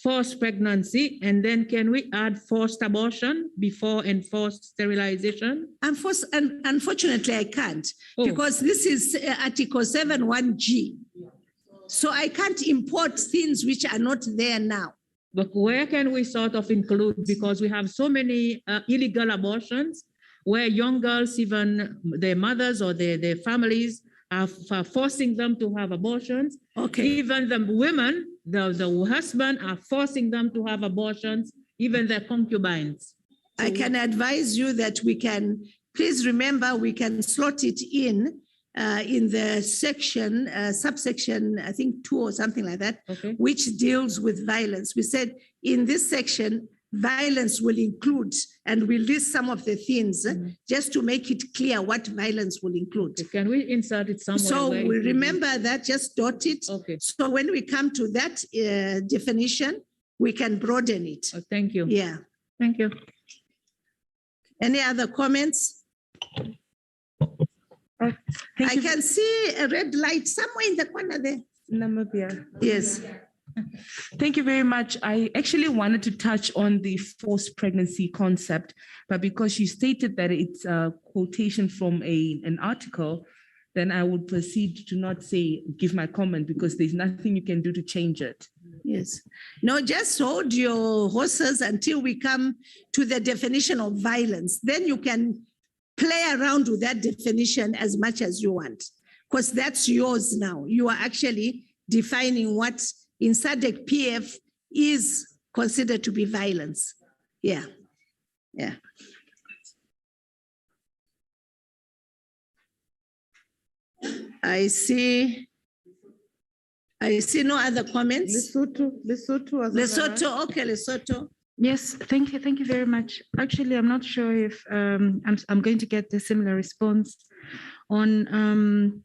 forced pregnancy, and then can we add forced abortion before and forced sterilization? Unfortunately, I can't, because this is Article 7(1)(g). So I can't import things which are not there now. But where can we sort of include, because we have so many illegal abortions where young girls, even their mothers or their families are forcing them to have abortions. Okay. Even the women, the husband are forcing them to have abortions, even their concubines. I can advise you that we can, please remember, we can slot it in the section, subsection, I think 2 or something like that, Okay. which deals with violence. We said in this section, violence will include, and we list some of the things just to make it clear what violence will include. Can we insert it somewhere? So where we it will be- remember that, just dot it. Okay. So when we come to that definition, we can broaden it. Thank you. Yeah. Thank you. Any other comments? I can see a red light somewhere in the corner there. Namibia. Yes. Thank you very much. I actually wanted to touch on the forced pregnancy concept, but because you stated that it's a quotation from an article, then I would proceed to not give my comment, because there's nothing you can do to change it. Yes. No, just hold your horses until we come to the definition of violence. Then you can play around with that definition as much as you want, because that's yours now. You are actually defining what in SADC-PF is considered to be violence. Yeah. Yeah. I see no other comments. Lesotho, okay, Lesotho. Yes, thank you very much. Actually, I'm not sure if I'm going to get a similar response on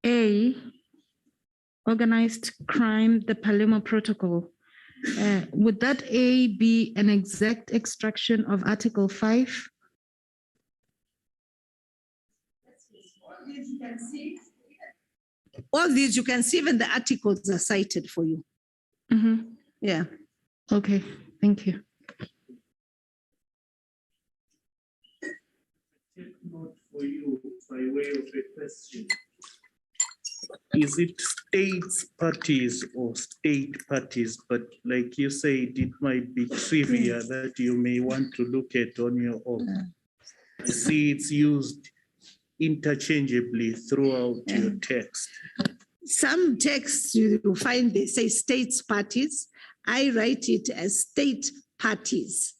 A, organized crime, the Palermo Protocol. Would that A be an exact extraction of Article 5? All these you can see, even the articles are cited for you. Mm-hmm. Yeah. Okay, thank you. Note for you by way of a question. Is it states parties or state parties? But like you said, it might be trivia that you may want to look at on your own. See, it's used interchangeably throughout your text. Some texts you find they say states parties. I write it as state parties.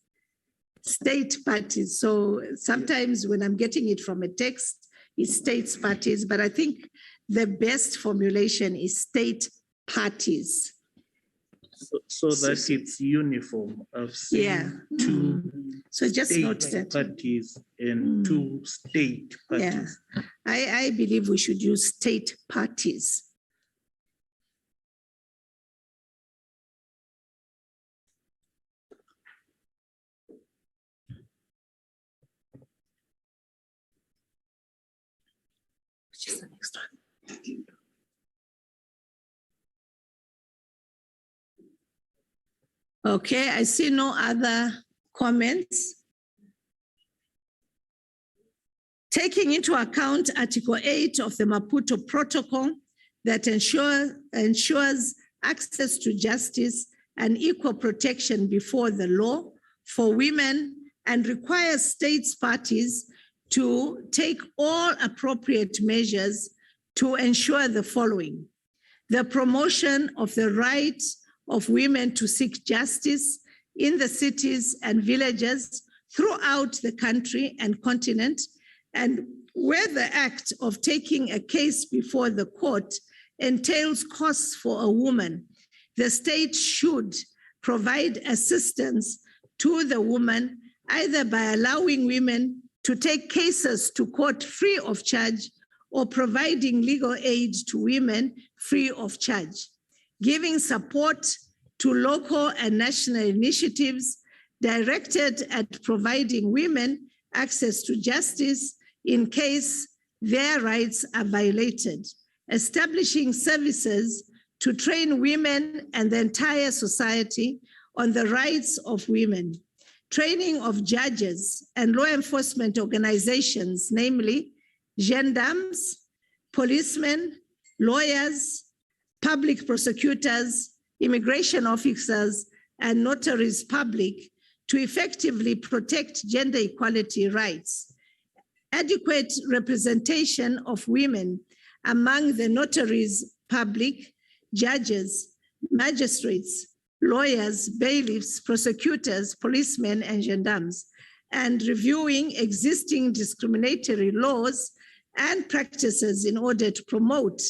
State parties. So sometimes when I'm getting it from a text, it's states parties, but I think the best formulation is state parties. So that it's uniform. I've seen Yeah. two So just note state that. parties and two state Yeah, parties. I believe we should use state parties. Which is the next one? Okay, I see no other comments. Taking into account Article 8 of the Maputo Protocol that ensures access to justice and equal protection before the law for women and requires states parties to take all appropriate measures to ensure the following: the promotion of the right of women to seek justice in the cities and villages throughout the country and continent, and where the act of taking a case before the court entails costs for a woman, the state should provide assistance to the woman either by allowing women to take cases to court free of charge or providing legal aid to women free of charge, giving support to local and national initiatives directed at providing women access to justice in case their rights are violated, establishing services to train women and the entire society on the rights of women, training of judges and law enforcement organizations, namely gendarmes, policemen, lawyers, public prosecutors, immigration officers, and notaries public to effectively protect gender equality rights, adequate representation of women among the notaries public, judges, magistrates, lawyers, bailiffs, prosecutors, policemen, and gendarmes, and reviewing existing discriminatory laws and practices in order to promote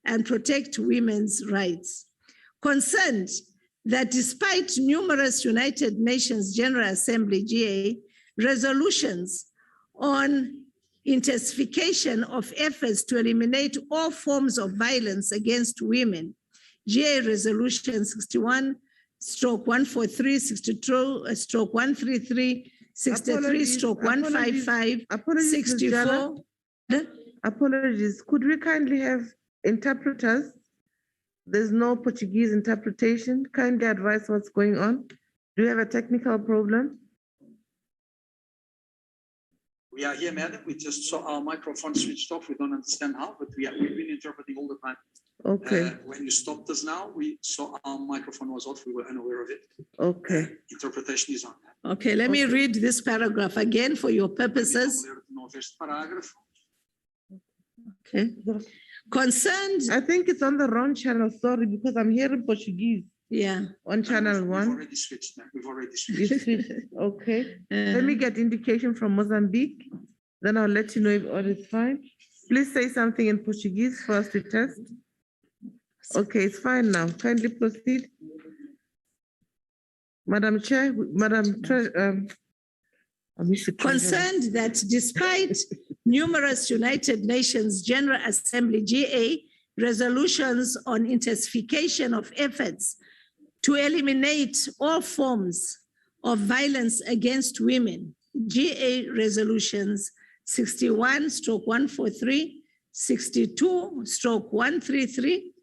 and protect women's rights. Concerned that despite numerous United Nations General Assembly GA resolutions on intensification of efforts to eliminate all forms of violence against women, GA Resolution 61/143, 62/133, 63/155, 64. Apologies, could we kindly have interpreters? There's no Portuguese interpretation. Kindly advise what's going on. Do you have a technical problem? We are here, madam. We just saw our microphone switched off. We don't understand how, but we've been interpreting all the time. Okay. When you stopped us now, we saw our microphone was off. We were unaware of it. Okay. Interpretation is on. Okay, let me read this paragraph again for your purposes. Okay. Concerned. I think it's on the wrong channel, sorry, because I'm hearing Portuguese. Yeah. On channel one. We've already switched, ma'am. We've already You switched. switched, okay. Let me get indication from Mozambique, then I'll let you know if all is fine. Please say something in Portuguese first to test. Okay, it's fine now. Kindly proceed. Madam Chair, Concerned that despite numerous United Nations General Assembly GA resolutions on intensification of efforts to eliminate all forms of violence against women, GA resolutions 61/143, 62/133,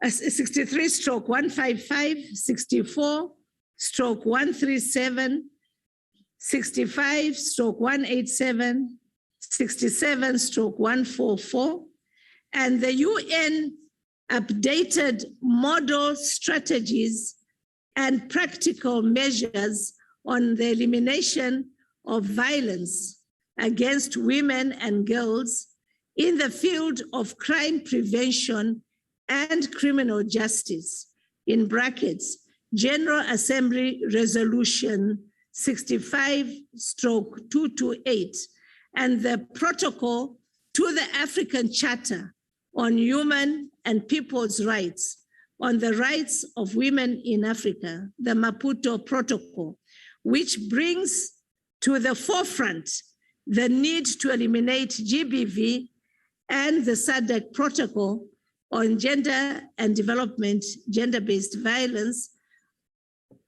63/155, 64/137, 65/187, 67/144, and the UN updated model strategies and practical measures on the elimination of violence against women and girls in the field of crime prevention and criminal justice, in brackets, General Assembly Resolution 65/228, and the protocol to the African Charter on human and people's rights, on the rights of women in Africa, the Maputo Protocol, which brings to the forefront the need to eliminate GBV, and the Sadek Protocol on gender and development, gender-based violence,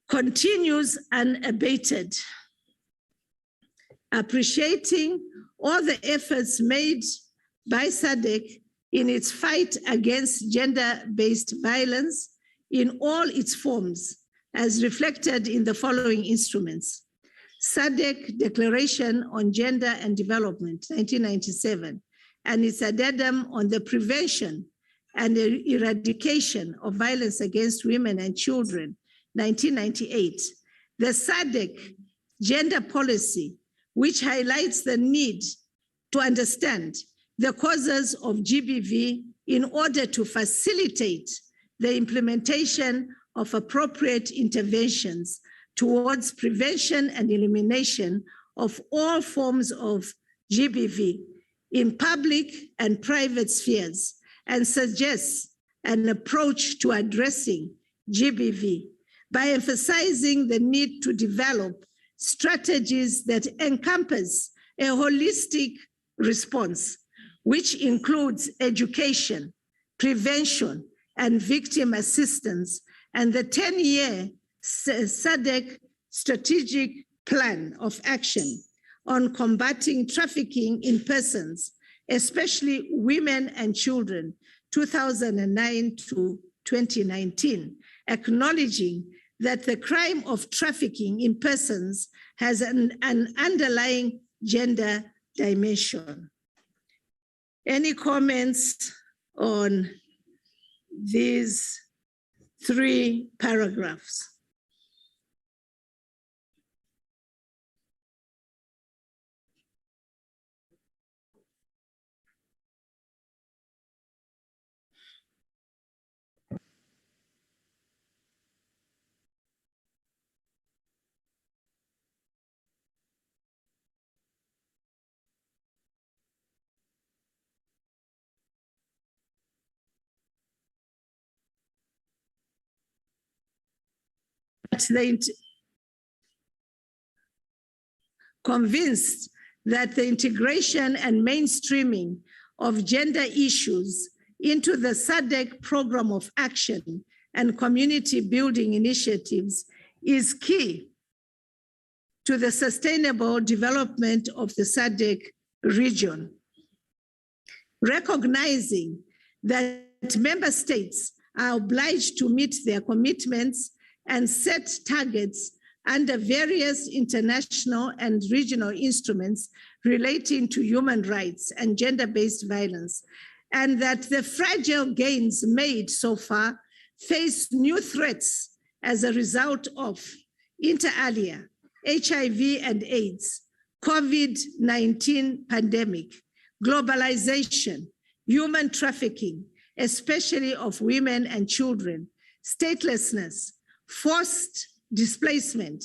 continues unabated. Appreciating all the efforts made by Sadek in its fight against gender-based violence in all its forms, as reflected in the following instruments: Sadek Declaration on Gender and Development, 1997, and its addendum on the prevention and eradication of violence against women and children, 1998. The Sadek Gender Policy, which highlights the need to understand the causes of GBV in order to facilitate the implementation of appropriate interventions towards prevention and elimination of all forms of GBV in public and private spheres, and suggests an approach to addressing GBV by emphasizing the need to develop strategies that encompass a holistic response, which includes education, prevention, and victim assistance, and the 10-year SADC Strategic Plan of Action on combating trafficking in persons, especially women and children, 2009 to 2019, acknowledging that the crime of trafficking in persons has an underlying gender dimension. Any comments on these 3 paragraphs? Convinced that the integration and mainstreaming of gender issues into the SADC program of action and community building initiatives is key to the sustainable development of the SADC region. Recognizing that member states are obliged to meet their commitments and set targets under various international and regional instruments relating to human rights and gender-based violence, and that the fragile gains made so far face new threats as a result of, inter alia, HIV and AIDS, COVID-19 pandemic, globalization, human trafficking, especially of women and children, statelessness, forced displacement,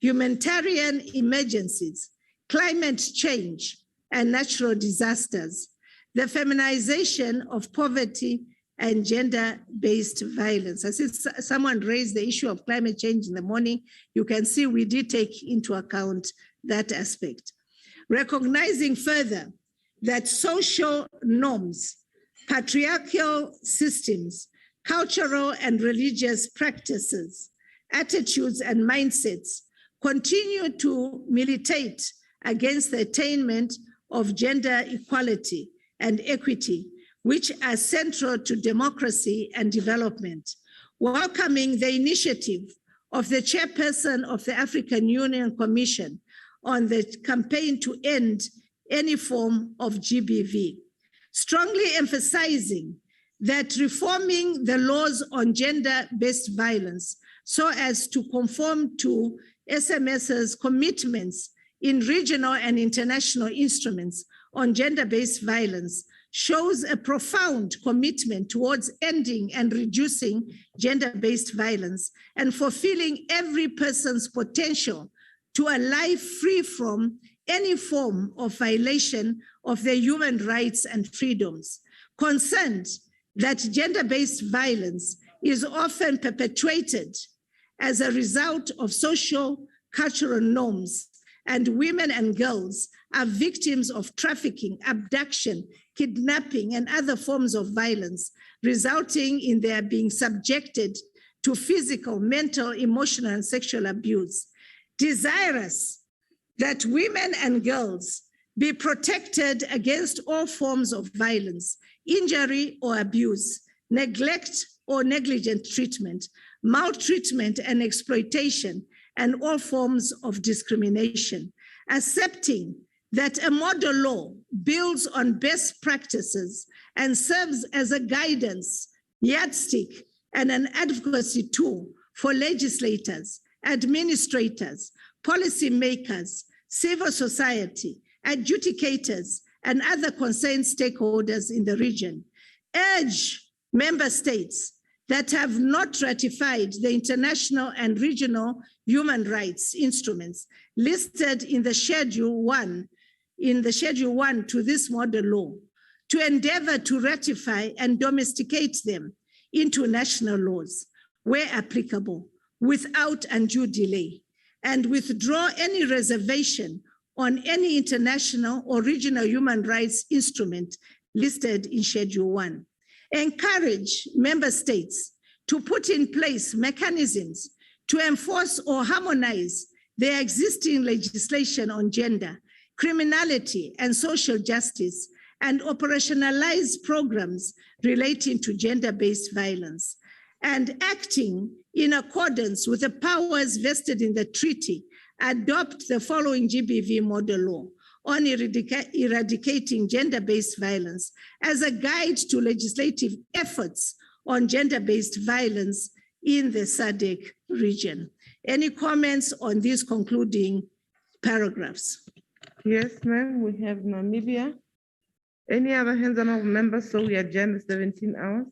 humanitarian emergencies, climate change, and natural disasters, the feminization of poverty and gender-based violence. I see someone raised the issue of climate change in the morning. You can see we did take into account that aspect. Recognizing further that social norms, patriarchal systems, cultural and religious practices, attitudes and mindsets continue to militate against the attainment of gender equality and equity, which are central to democracy and development. Welcoming the initiative of the chairperson of the African Union Commission on the campaign to end any form of GBV, strongly emphasizing that reforming the laws on gender-based violence so as to conform to SMS's commitments in regional and international instruments on gender-based violence shows a profound commitment towards ending and reducing gender-based violence and fulfilling every person's potential to a life free from any form of violation of their human rights and freedoms. concerned that gender-based violence is often perpetrated as a result of social, cultural norms, and women and girls are victims of trafficking, abduction, kidnapping, and other forms of violence, resulting in their being subjected to physical, mental, emotional, and sexual abuse. Desirous that women and girls be protected against all forms of violence, injury or abuse, neglect or negligent treatment, maltreatment and exploitation, and all forms of discrimination. Accepting that a model law builds on best practices and serves as a guidance, yardstick, and an advocacy tool for legislators, administrators, policymakers, civil society, adjudicators, and other concerned stakeholders in the region. Urge member states that have not ratified the international and regional human rights instruments listed in the Schedule 1 to this model law to endeavor to ratify and domesticate them into national laws where applicable without undue delay, and withdraw any reservation on any international or regional human rights instrument listed in Schedule 1. Encourage member states to put in place mechanisms to enforce or harmonize their existing legislation on gender, criminality, and social justice, and operationalize programs relating to gender-based violence, and acting in accordance with the powers vested in the treaty, adopt the following GBV model law on eradicating gender-based violence as a guide to legislative efforts on gender-based violence in the Sadek region. Any comments on these concluding paragraphs? Yes, ma'am, we have Namibia. Any other hands on our members? So we adjourn 17 hours.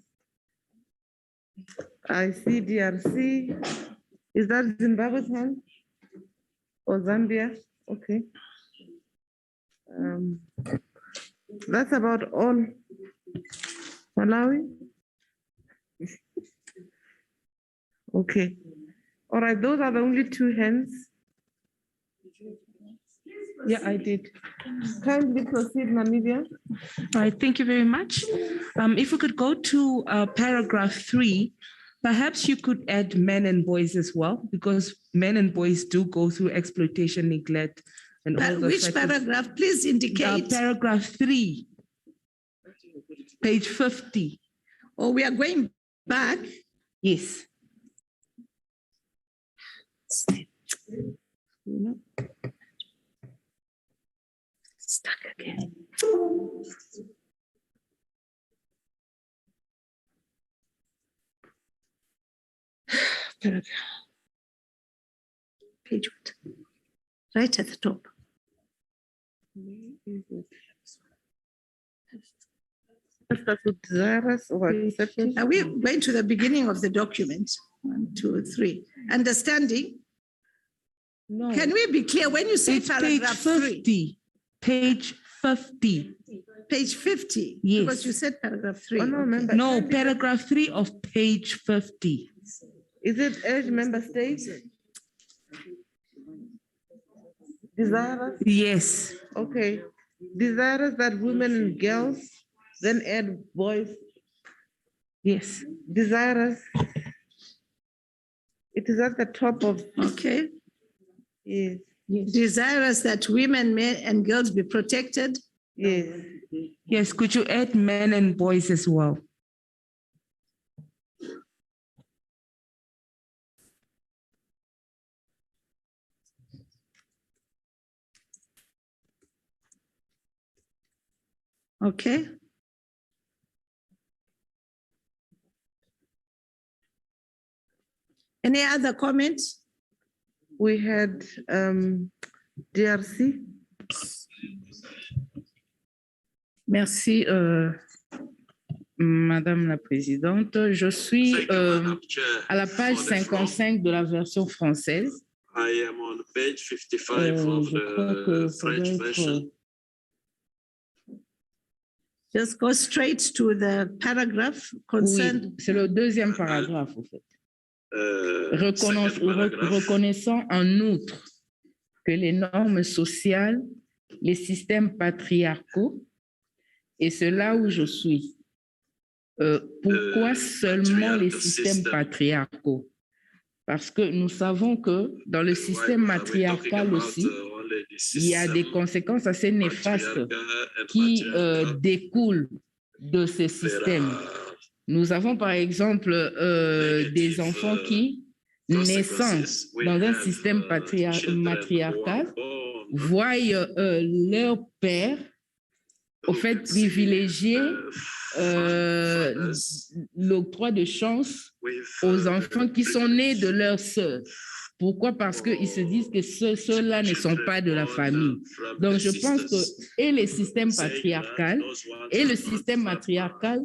I see DRC. Is that Zimbabwe's hand? Or Zambia? Okay. That's about all. Malawi? Okay. All right, those are the only two hands. Yeah, I did. Kindly proceed, Namibia. All right, thank you very much. If we could go to paragraph 3, perhaps you could add men and boys as well, because men and boys do go through exploitation, neglect, and all those. Which paragraph? Please indicate. Paragraph 3, page 50. Oh, we are going back? Yes. Stuck again. Page what? Right at the top. Are we going to the beginning of the document? 1, 2, 3. Understanding? No. Can we be clear when you say It's paragraph page 3? 50. Page 50. Page 50? Yes. Because you said paragraph 3. Oh, no, Okay. member- No, paragraph 3 of page 50. Is it urge member states? Desirous? Yes. Okay. Desirous that women and girls, then add boys. Yes. Desirous. It is at the top of. Okay. Yes. Desirous that women, men, and girls be protected. Yes. Yes, could you add men and boys as well? Okay. Any other comments? We had DRC. Merci, Madame la Présidente. Je suis à la page 55 de la version française. I am on page 55 of Je crois que the ça French doit version. Just go straight to the paragraph concerned. Oui, c'est le deuxième paragraphe, en fait. Reconnaissant en outre que les normes sociales, les systèmes patriarcaux, et c'est là où je suis. Pourquoi seulement les systèmes patriarcaux? Parce que nous savons que dans le système matriarcal aussi, il y a des conséquences assez néfastes qui découlent de ces systèmes. Nous avons par exemple des enfants qui, naissant dans un système matriarcal, voient leur père au fait privilégier l'octroi de chance aux enfants qui sont nés de leur sœur. Pourquoi? Parce qu'ils se disent que ceux-là ne sont pas de la famille. Donc, je pense que et les systèmes patriarcals et le système matriarcal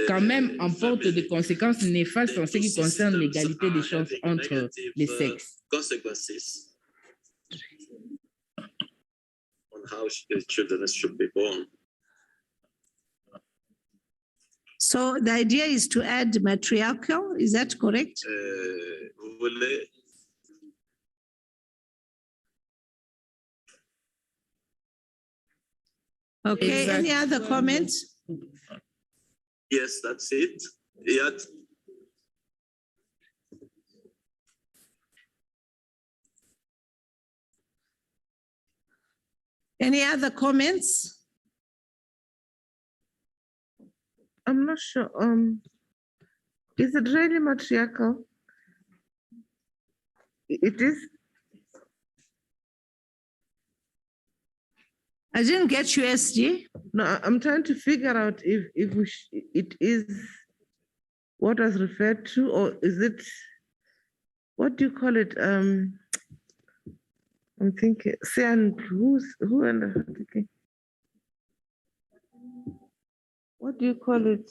quand même emportent des conséquences néfastes en ce qui concerne l'égalité des chances entre les sexes. On how children should be born. So the idea is to add matriarchal, is that correct? Vous voulez Okay, any other comments? Yes, that's it. Yeah. Any other comments? I'm not sure. Is it really matriarchal? It is. I didn't get you, SG. No, I'm trying to figure out if it is what was referred to, or is it, what do you call it? I'm thinking, who and okay. What do you call it?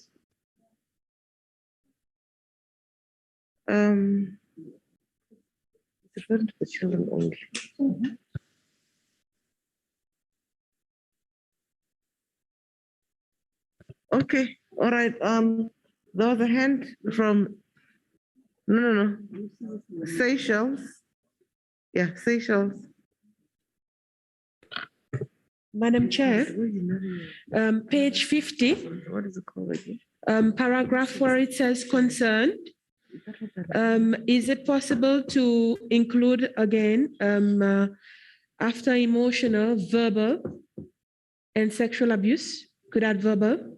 It's referring to the children only. Okay, all right. There was a hand from, no. Seychelles. Yeah, Seychelles. Madam Chair, page 50. What is it called again? Paragraph where it says concerned. Is it possible to include again, after emotional, verbal, and sexual abuse? Could add verbal?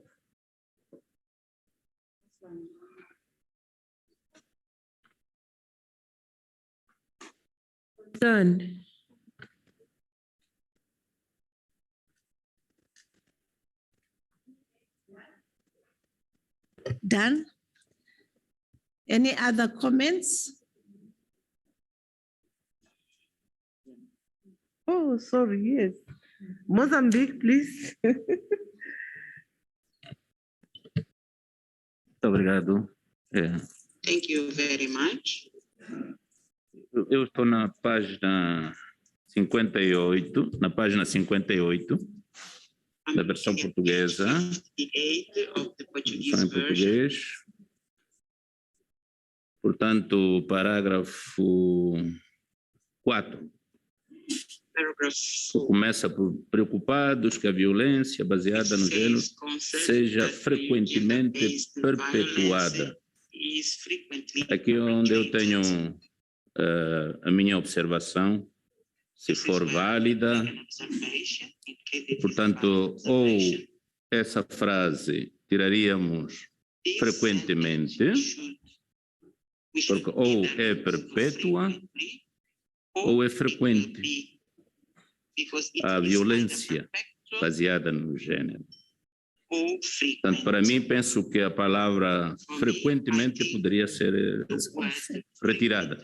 Concerned. Done. Any other comments? Oh, sorry, yes. Mozambique, please. Obrigado. Thank you very much. Eu estou na página 58, da versão portuguesa. Versão em português. Portanto, parágrafo 4. Começa por preocupados que a violência baseada no gênero seja frequentemente perpetuada. Aqui é onde eu tenho a minha observação, se for válida, portanto, ou essa frase tiraríamos frequentemente, porque ou é perpétua ou é frequente a violência baseada no gênero. Portanto, para mim, penso que a palavra frequentemente poderia ser retirada.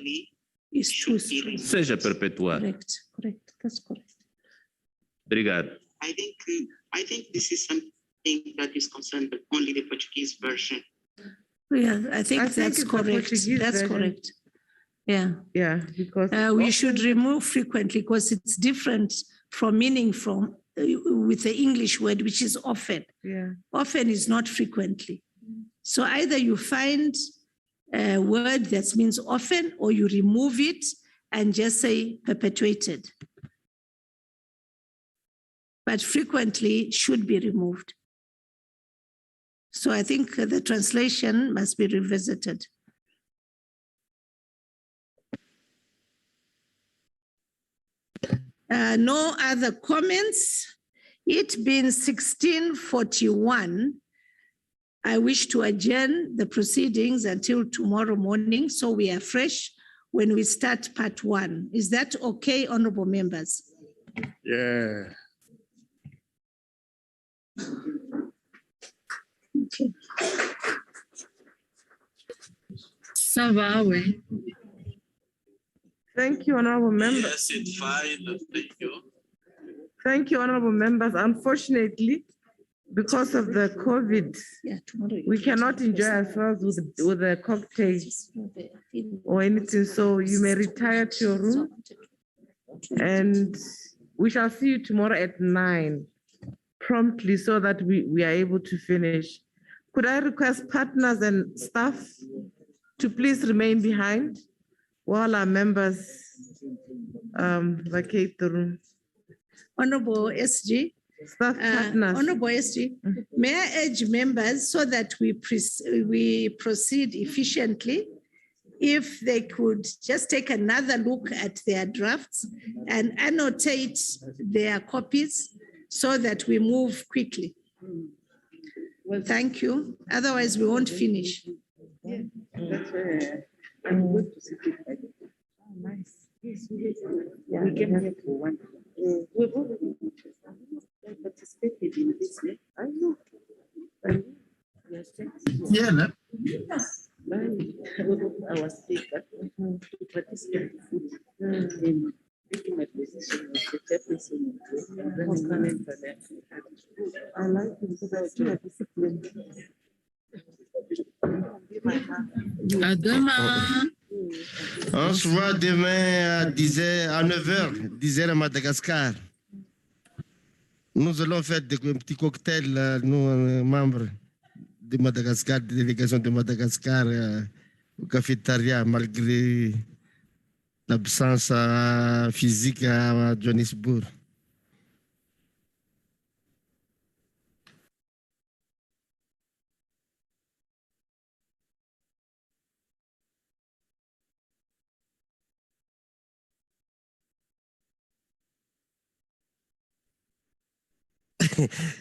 Seja perpetuada. Correct, that's correct. Obrigado. I think this is something that is concerned with only the Portuguese version. Yeah, I think that's it's the correct. Portuguese That's version. correct. Yeah. Yeah, because We should remove frequently because it's different from meaning from with the English word, which is often. Yeah. Often is not frequently. So either you find a word that means often, or you remove it and just say perpetuated. But frequently should be removed. So I think the translation must be revisited. No other comments. It being 16:41, I wish to adjourn the proceedings until tomorrow morning, so we are fresh when we start part 1. Is that okay, honorable members? Yeah. Okay. Ça va, oui. Thank you, honorable members. Yes, it's fine. Thank you. Thank you, honorable members. Unfortunately, because of the COVID, we cannot enjoy ourselves with a cocktail or anything. So you may retire to your room, and we shall see you tomorrow at 9 promptly so that we are able to finish. Could I request partners and staff to please remain behind while our members vacate the room? Honorable SG. Staff partners. Honorable SG, may I urge members so that we proceed efficiently, if they could just take another look at their drafts and annotate their copies so that we move quickly. Well, thank you. Otherwise, we won't finish. Yeah, that's where I'm going to sit it. Oh, nice. Yes, we came here for one. We've already participated in this. I know. Yeah, no? Our speaker to participate in making my position as the chairperson of the Parliamentary. I like him because I was too disciplined. À demain. On se voit demain à 10h, à 9h, 10h à Madagascar. Nous allons faire un petit cocktail, nous, membres de Madagascar, de délégation de Madagascar, au cafétéria, malgré l'absence physique à Johannesburg.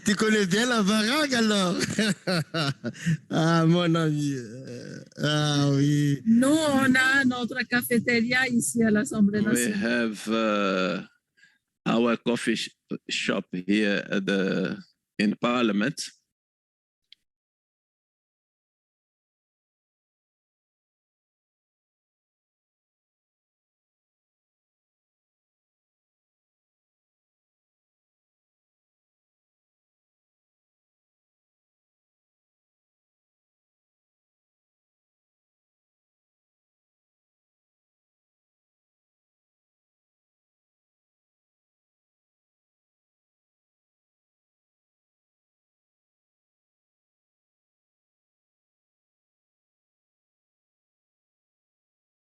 Tu connais bien la baraque alors? Ah, mon ami. Ah oui. Nous, on a notre cafétéria ici à l'Assemblée We nationale. have our coffee shop here at in Parliament.